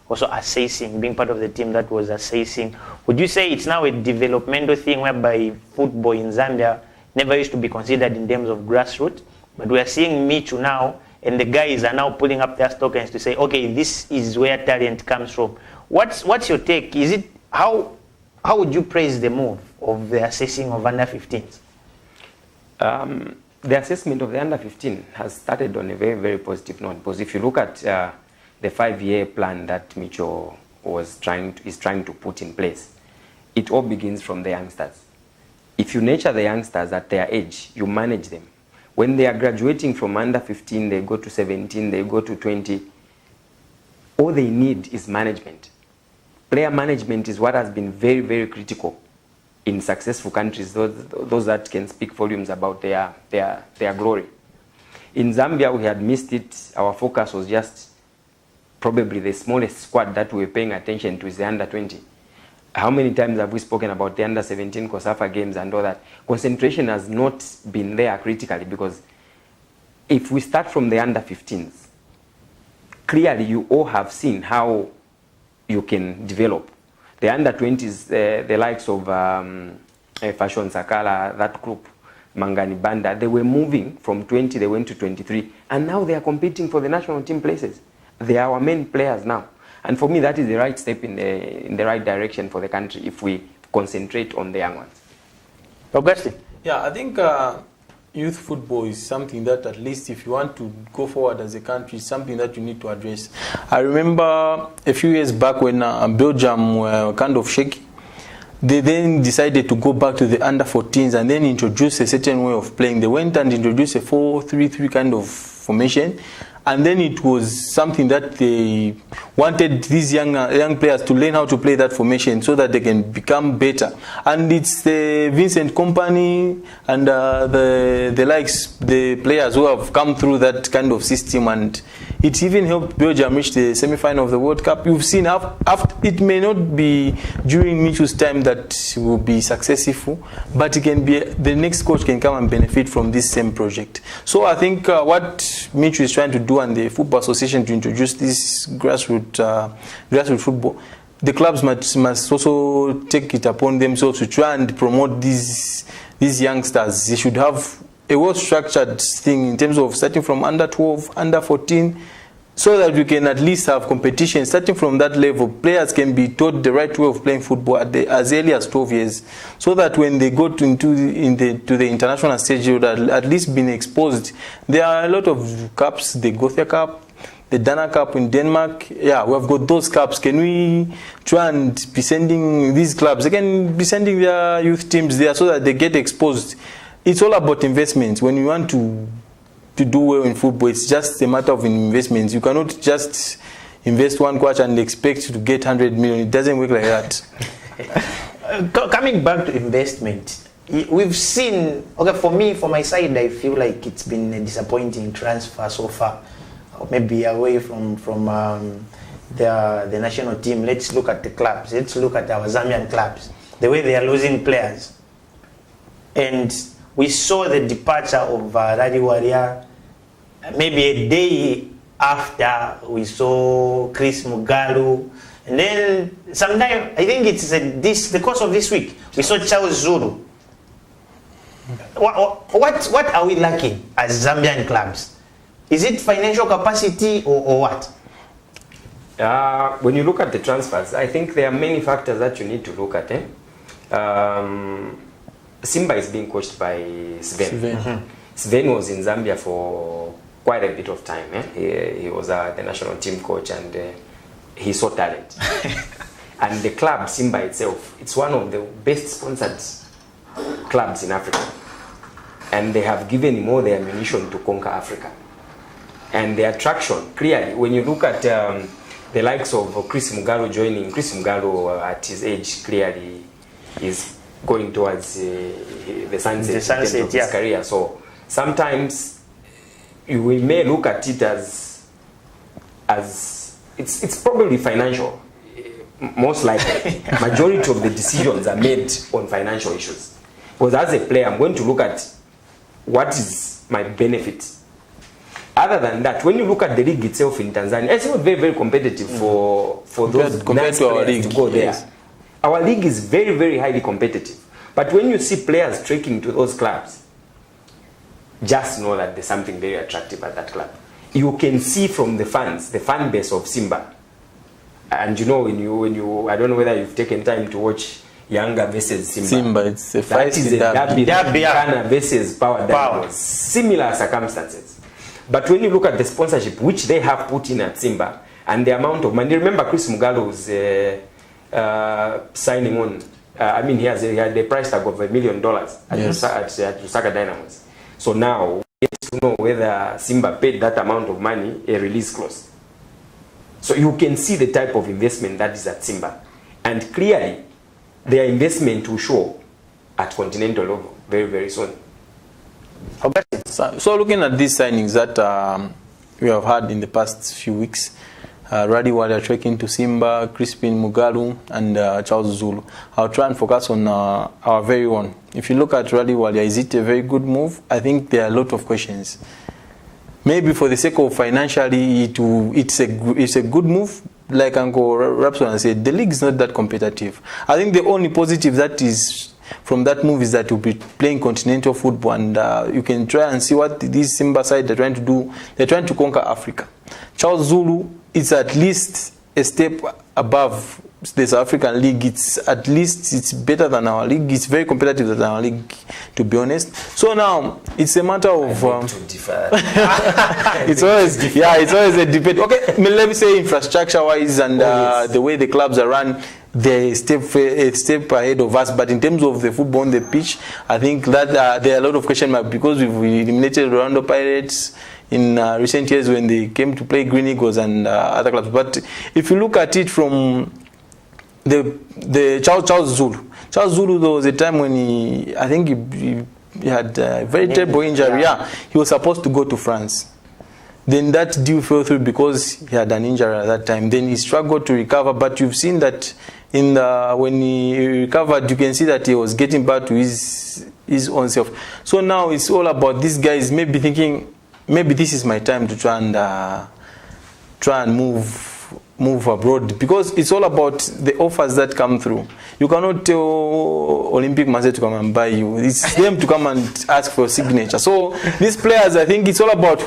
Speaker 1: also assessing, being part of the team that was assessing. Would you say it's now a developmental thing whereby football in Zambia never used to be considered in terms of grassroots, but we are seeing Michu now, and the guys are now pulling up their tokens to say, okay, this is where talent comes from. What's your take? Is it how would you praise the move of the assessing of under 15s?
Speaker 2: The assessment of the under 15 has started on a very, very positive note, because if you look at the 5-year plan that Michu is trying to put in place, it all begins from the youngsters. If you nurture the youngsters at their age, you manage them. When they are graduating from under 15, they go to 17, they go to 20. All they need is management. Player management is what has been very, very critical in successful countries, those that can speak volumes about their glory. In Zambia, we had missed it. Our focus was just probably the smallest squad that we were paying attention to is the under 20. How many times have we spoken about the under 17 COSAFA games and all that? Concentration has not been there critically, because if we start from the under 15s, clearly you all have seen how you can develop. The under 20s, the likes of Fashion Sakala, that group, Mangani Banda, they were moving from 20, they went to 23, and now they are competing for the national team places. They are our main players now. And for me, that is the right step in the right direction for the country if we concentrate on the young ones.
Speaker 1: Augustine?
Speaker 3: Yeah, I think youth football is something that, at least if you want to go forward as a country, is something that you need to address. I remember a few years back when Belgium were kind of shaky. They then decided to go back to the under 14s and then introduce a certain way of playing. They went and introduced a 4-3-3 kind of formation. And then it was something that they wanted these young players to learn how to play that formation so that they can become better. And it's the Vincent Kompany and the likes, the players who have come through that kind of system, and it even helped Belgium reach the semi-final of the World Cup. You've seen after, it may not be during Michu's time that will be successful, but it can be, the next coach can come and benefit from this same project. So I think what Michu is trying to do, and the Football Association, to introduce this grassroots football, the clubs must also take it upon themselves to try and promote these youngsters. They should have a well-structured thing in terms of starting from under 12, under 14, so that we can at least have competition. Starting from that level, players can be taught the right way of playing football as early as 12 years, so that when they go to the international stage, they would at least been exposed. There are a lot of cups, the Gothia Cup, the Dana Cup in Denmark. Yeah, we have got those cups. Can we try and be sending these clubs? They can be sending their youth teams there so that they get exposed. It's all about investments. When you want to do well in football, it's just a matter of investments. You cannot just invest one quarter and expect to get 100 million. It doesn't work like that.
Speaker 1: Coming back to investment, we've seen, okay, for me, for my side, I feel like it's been a disappointing transfer so far. Maybe away from the national team. Let's look at the clubs. Let's look at our Zambian clubs, the way they are losing players. And we saw the departure of Radi Waria. Maybe a day after, we saw Chris Mugalu. And then sometime, I think it's the course of this week, we saw Charles Zulu. What are we lacking as Zambian clubs? Is it financial capacity or what?
Speaker 2: When you look at the transfers, I think there are many factors that you need to look at. Simba is being coached by Sven. Mm-hmm. Sven was in Zambia for quite a bit of time. He was the national team coach, and he saw talent. And the club, Simba itself, it's one of the best sponsored clubs in Africa. And they have given him all the ammunition to conquer Africa. And the attraction, clearly, when you look at the likes of Chris Mugalu joining, Chris Mugalu at his age clearly is going towards the sunset of his career. So sometimes we may look at it as it's probably financial, most likely. Majority of the decisions are made on financial issues. Because as a player, I'm going to look at what is my benefit. Other than that, when you look at the league itself in Tanzania, it's not very, very competitive for those compared to our league to go there. Yes. Our league is very, very highly competitive. But when you see players trekking to those clubs, just know that there's something very attractive at that club. You can see from the fans, the fan base of Simba. And you know, when you I don't know whether you've taken time to watch Yanga versus Simba.
Speaker 3: It's a fight.
Speaker 2: That is a derby. Ghana versus Power Dynamos. Similar circumstances. But when you look at the sponsorship which they have put in at Simba and the amount of money, remember Chris Mugalu's signing on. He had a price tag of $1 million at Lusaka Dynamos. So now yet to know whether Simba paid that amount of money a release clause. So you can see the type of investment that is at Simba. And clearly, their investment will show at continental level very, very soon.
Speaker 3: So looking at these signings that we have had in the past few weeks, Rally Walia trekking to Simba, Crispin Mugalu, and Charles Zulu. I'll try and focus on our very own. If you look at Rally Walia, is it a very good move? I think there are a lot of questions. Maybe for the sake of financially, it's a good move. Like Uncle Rapson said, the league is not that competitive. I think the only positive that is from that move is that you'll be playing continental football, and you can try and see what this Simba side are trying to do. They're trying to conquer Africa. Charles Zulu is at least a step above the South African league. It's better than our league. It's very competitive than our league, to be honest. So now it's a matter of it's always a debate. Okay, let me say infrastructure wise and the way the clubs are run, they step ahead of us. But in terms of the football on the pitch, I think that there are a lot of question marks because we've eliminated Orlando Pirates in recent years when they came to play Green Eagles and other clubs. But if you look at it from the Charles Zulu, there was a time when he had a very terrible injury. Yeah, he was supposed to go to France. Then that deal fell through because he had an injury at that time. Then he struggled to recover, but you've seen that when he recovered, you can see that he was getting back to his own self. So now it's all about these guys maybe thinking, maybe this is my time to try and move abroad, because it's all about the offers that come through. You cannot tell Olympic Marseille to come and buy you. It's them to come and ask for a signature. So these players, I think it's all about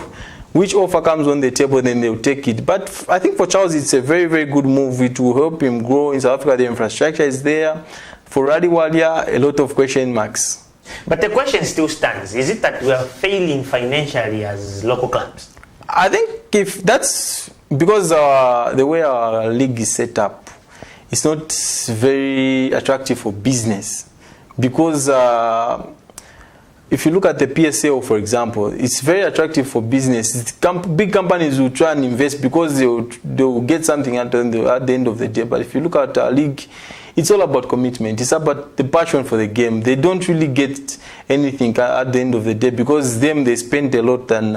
Speaker 3: which offer comes on the table, then they'll take it. But I think for Charles, it's a very, very good move. It will help him grow in South Africa. The infrastructure is there. For Rally Walia, a lot of question marks.
Speaker 1: But the question still stands. Is it that we are failing financially as local clubs?
Speaker 3: I think if that's because the way our league is set up, it's not very attractive for business. Because if you look at the PSL, for example, it's very attractive for business. Big companies will try and invest because they'll get something at the end of the day. But if you look at our league, it's all about commitment. It's about the passion for the game. They don't really get anything at the end of the day because they spend a lot than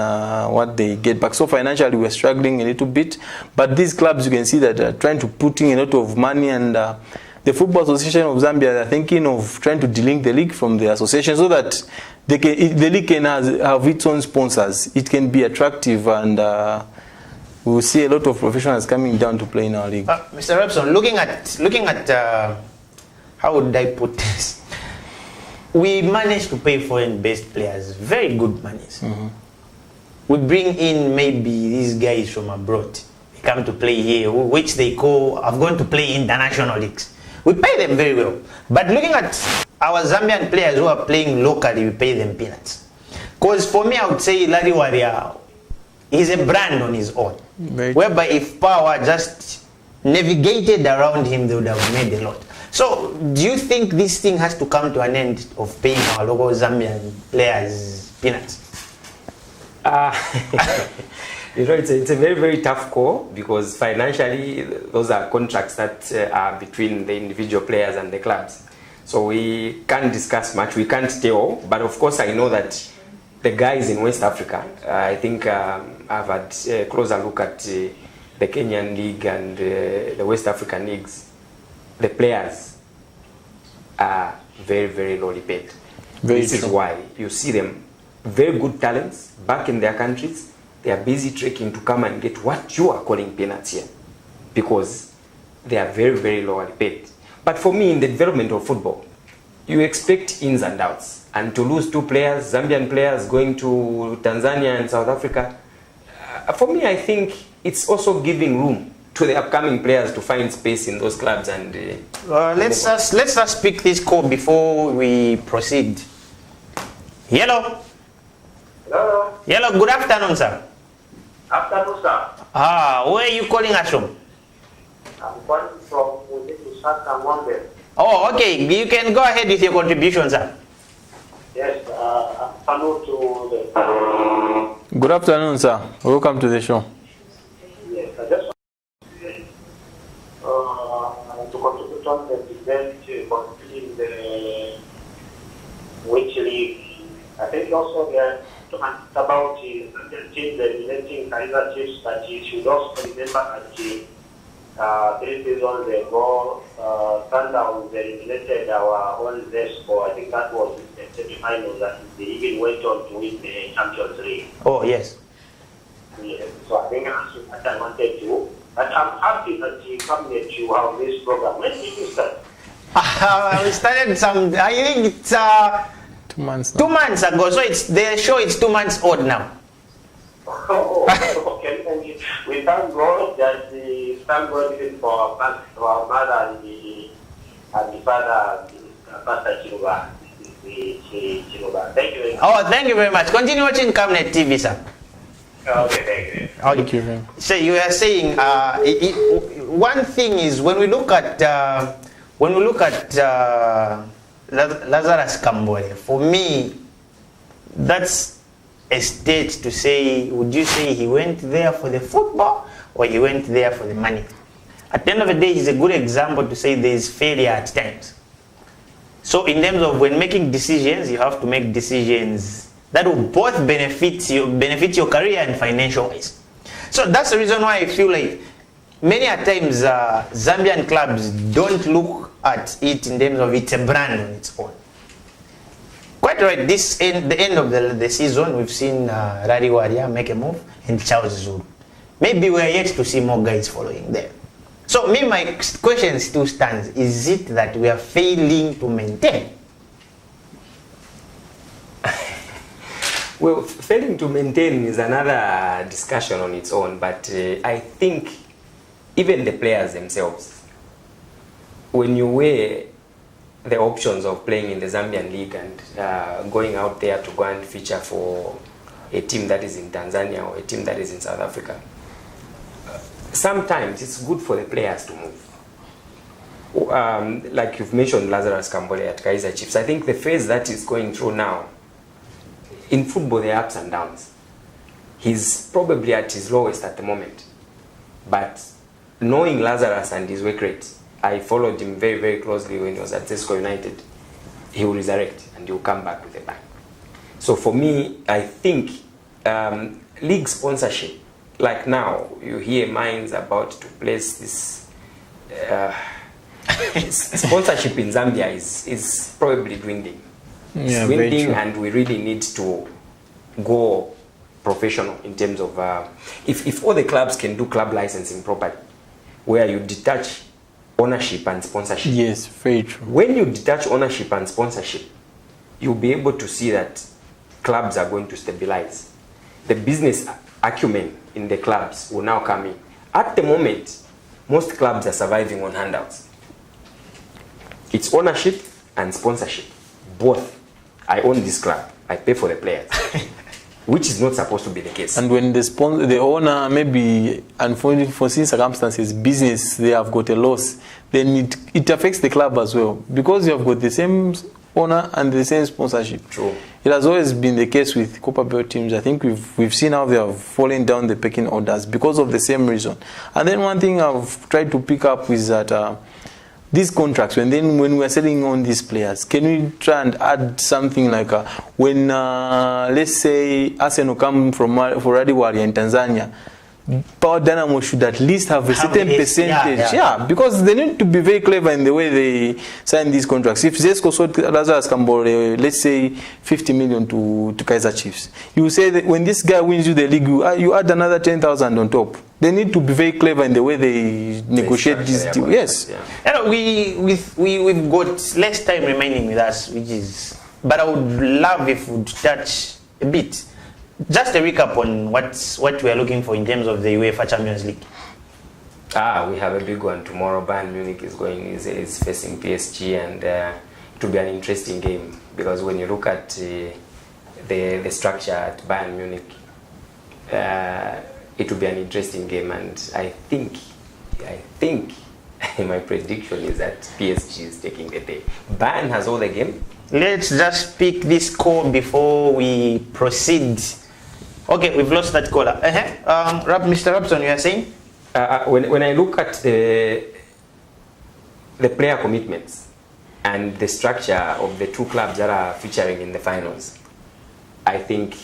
Speaker 3: what they get back. So financially, we're struggling a little bit. But these clubs, you can see that are trying to put in a lot of money, and the Football Association of Zambia are thinking of trying to delink the league from the association so that the league can have its own sponsors. It can be attractive, and we'll see a lot of professionals coming down to play in our league.
Speaker 1: Mr. Robson, looking at how would I put this? We managed to pay foreign-based players very good monies. Mm-hmm. We bring in maybe these guys from abroad. They come to play here, which they call, I've gone to play international leagues. We pay them very well. But looking at our Zambian players who are playing locally, we pay them peanuts. Because for me, I would say Rally Walia is a brand on his own. Whereby if Power just navigated around him, they would have made a lot. So do you think this thing has to come to an end of paying our local Zambian players peanuts?
Speaker 2: It's a very, very tough call because financially those are contracts that are between the individual players and the clubs. So we can't discuss much, we can't tell, but of course I know that the guys in West Africa, I think I've had a closer look at the Kenyan league and the West African leagues. The players are very, very lowly paid. This is why you see them, very good talents back in their countries. They are busy trekking to come and get what you are calling peanuts here because they are very, very lowly paid. But for me, in the development of football, you expect ins and outs. And to lose two players, Zambian players going to Tanzania and South Africa, for me, I think it's also giving room to the upcoming players to find space in those clubs. And
Speaker 1: let's just pick this call before we proceed. Hello.
Speaker 9: Hello.
Speaker 1: Hello. Good afternoon, sir.
Speaker 9: Afternoon, sir.
Speaker 1: Where are you calling us from?
Speaker 9: I'm calling from Lusaka, Mwambe.
Speaker 1: Oh, okay. You can go ahead with your contribution, sir.
Speaker 9: Yes. Afternoon to the
Speaker 3: Good afternoon, sir. Welcome to the show.
Speaker 9: Yes, I just want to contribute on the debate concerning the which league. I think also we are talking about the team eliminating Kaizer Chiefs, but you should also remember that 3 seasons ago, Sundowns eliminated our own Zesco. I think that was in the semi-finals, and they even went on to win the Champions League.
Speaker 1: Oh, yes.
Speaker 9: Yes. So I think that's what I wanted to. But I'm happy that you come here to have this program. When did you start?
Speaker 1: We started I think it's
Speaker 3: 2 months
Speaker 1: 2
Speaker 3: now.
Speaker 1: months ago. So the show is 2 months old now.
Speaker 9: Oh, okay. And we thank God that the thank God even for our mother and the father, Pastor Chiluba. Thank you very much.
Speaker 1: Oh, thank you very much. Continue watching Camnet TV, sir.
Speaker 9: Okay, thank you.
Speaker 3: Thank you very much.
Speaker 1: So you are saying one thing is when we look at Lazarus Kambole, for me, that's a state to say. Would you say he went there for the football or he went there for the money? At the end of the day, he's a good example to say there is failure at times. So in terms of when making decisions, you have to make decisions that will both benefit your career and financial wise. So that's the reason why I feel like many a times Zambian clubs don't look at it in terms of it's a brand on its own. Quite right, the end of the season, we've seen Rari Waria make a move and Charles Zulu. Maybe we're yet to see more guys following there. So my question still stands. Is it that we are failing to maintain?
Speaker 2: Well, failing to maintain is another discussion on its own, but I think even the players themselves, when you weigh the options of playing in the Zambian league and going out there to go and feature for a team that is in Tanzania or a team that is in South Africa, sometimes it's good for the players to move. Like you've mentioned Lazarus Kambole at Kaizer Chiefs, I think the phase that he's going through now, in football there are ups and downs. He's probably at his lowest at the moment. But knowing Lazarus and his work rate, I followed him very, very closely when he was at Zesco United. He will resurrect and he will come back with a bang. So for me, I think league sponsorship, like now, you hear Mines about to place this sponsorship in Zambia is probably dwindling.
Speaker 3: Yeah,
Speaker 2: It's
Speaker 3: very
Speaker 2: dwindling,
Speaker 3: true.
Speaker 2: and we really need to go professional in terms of if all the clubs can do club licensing properly, where you detach ownership and sponsorship.
Speaker 3: Yes, very true.
Speaker 2: When you detach ownership and sponsorship, you'll be able to see that clubs are going to stabilize. The business acumen in the clubs will now come in. At the moment, most clubs are surviving on handouts. It's ownership and sponsorship. Both. I own this club. I pay for the players. Which is not supposed to be the case.
Speaker 3: And when the owner, maybe unforeseen circumstances, business, they have got a loss, then it affects the club as well. Because you have got the same owner and the same sponsorship.
Speaker 2: True.
Speaker 3: It has always been the case with Copper Belt teams. I think we've seen how they have fallen down the pecking orders because of the same reason. And then one thing I've tried to pick up is that these contracts, when we are selling on these players, can we try and add something like when let's say Arsenal come for Radi Waria in Tanzania, Power Dynamo should at least have a certain percentage. Yeah, because they need to be very clever in the way they sign these contracts. If Zesco sold Lazarus Kambole, let's say 50 million to Kaizer Chiefs, you say that when this guy wins you the league, you add another 10,000 on top. They need to be very clever in the way they negotiate this deal. Yes.
Speaker 1: Yeah. We've got less time remaining with us, but I would love if we'd touch a bit. Just a recap on what we are looking for in terms of the UEFA Champions League.
Speaker 2: We have a big one tomorrow. Bayern Munich is facing PSG, and it will be an interesting game because when you look at the structure at Bayern Munich, it will be an interesting game, and I think my prediction is that PSG is taking the day. Bayern has all the game.
Speaker 1: Let's just pick this score before we proceed Okay, we've lost that caller. Mr. Robson, you are saying?
Speaker 2: When I look at the player commitments and the structure of the two clubs that are featuring in the finals, I think,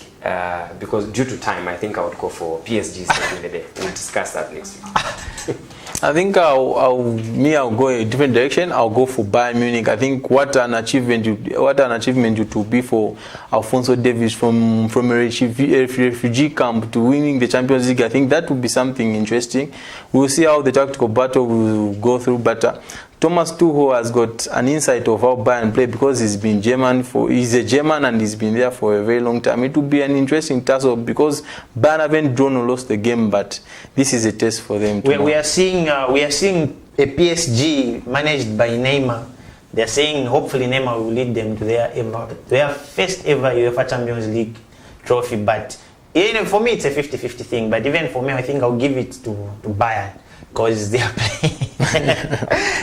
Speaker 2: because due to time, I think I would go for PSG starting the day. We'll discuss that next week.
Speaker 3: I think I'll go a different direction. I'll go for Bayern Munich. I think what an achievement it will be for Alphonso Davies from a refugee camp to winning the Champions League. I think that would be something interesting. We'll see how the tactical battle will go through, but Thomas Tuchel has got an insight of how Bayern play because he's a German and he's been there for a very long time. It will be an interesting tussle because Bayern haven't drawn or lost the game, but this is a test for them.
Speaker 1: We are seeing a PSG managed by Neymar. They're saying hopefully Neymar will lead them to their first ever UEFA Champions League trophy. But for me, it's a 50-50 thing. But even for me, I think I'll give it to Bayern because they are playing.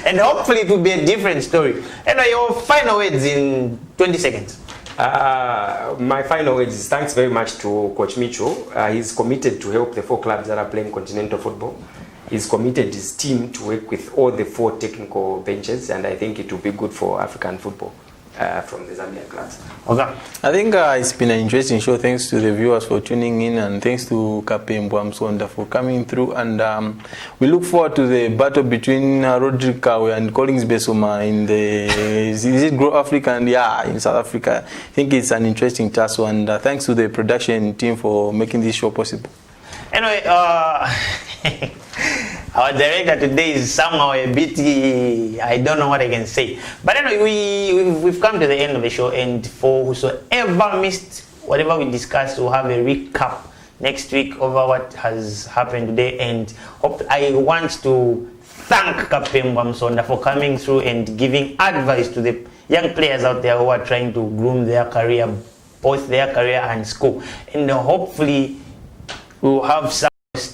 Speaker 1: And hopefully it will be a different story. Anyway, your final words in 20 seconds.
Speaker 2: My final words is thanks very much to Coach Mitchell. He's committed to help the 4 clubs that are playing continental football. He's committed his team to work with all the 4 technical benches, and I think it will be good for African football from the Zambian clubs.
Speaker 1: Okay.
Speaker 3: I think it's been an interesting show. Thanks to the viewers for tuning in, and thanks to Kapembwa Msonda for coming through. And we look forward to the battle between Rodrigue Kawe and Collins Besoma in is it Grow Africa? And in South Africa. I think it's an interesting tussle, and thanks to the production team for making this show possible.
Speaker 1: Anyway, our director today is somehow a bit, I don't know what I can say. But anyway, we've come to the end of the show, and for whosoever missed whatever we discussed, we'll have a recap next week over what has happened today. And I want to thank Kapembwa Msonda for coming through and giving advice to the young players out there who are trying to groom their career, both their career and school. And hopefully we'll have some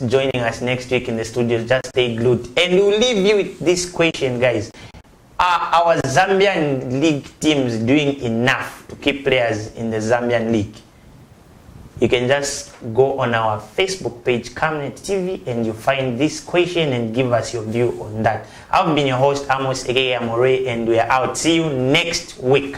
Speaker 1: joining us next week in the studios. Just stay glued, and we'll leave you with this question, guys. Are our Zambian league teams doing enough to keep players in the Zambian league? You can just go on our Facebook page, Camnet TV, and you find this question and give us your view on that. I've been your host, Amos aka Amore, and we are out. See you next week.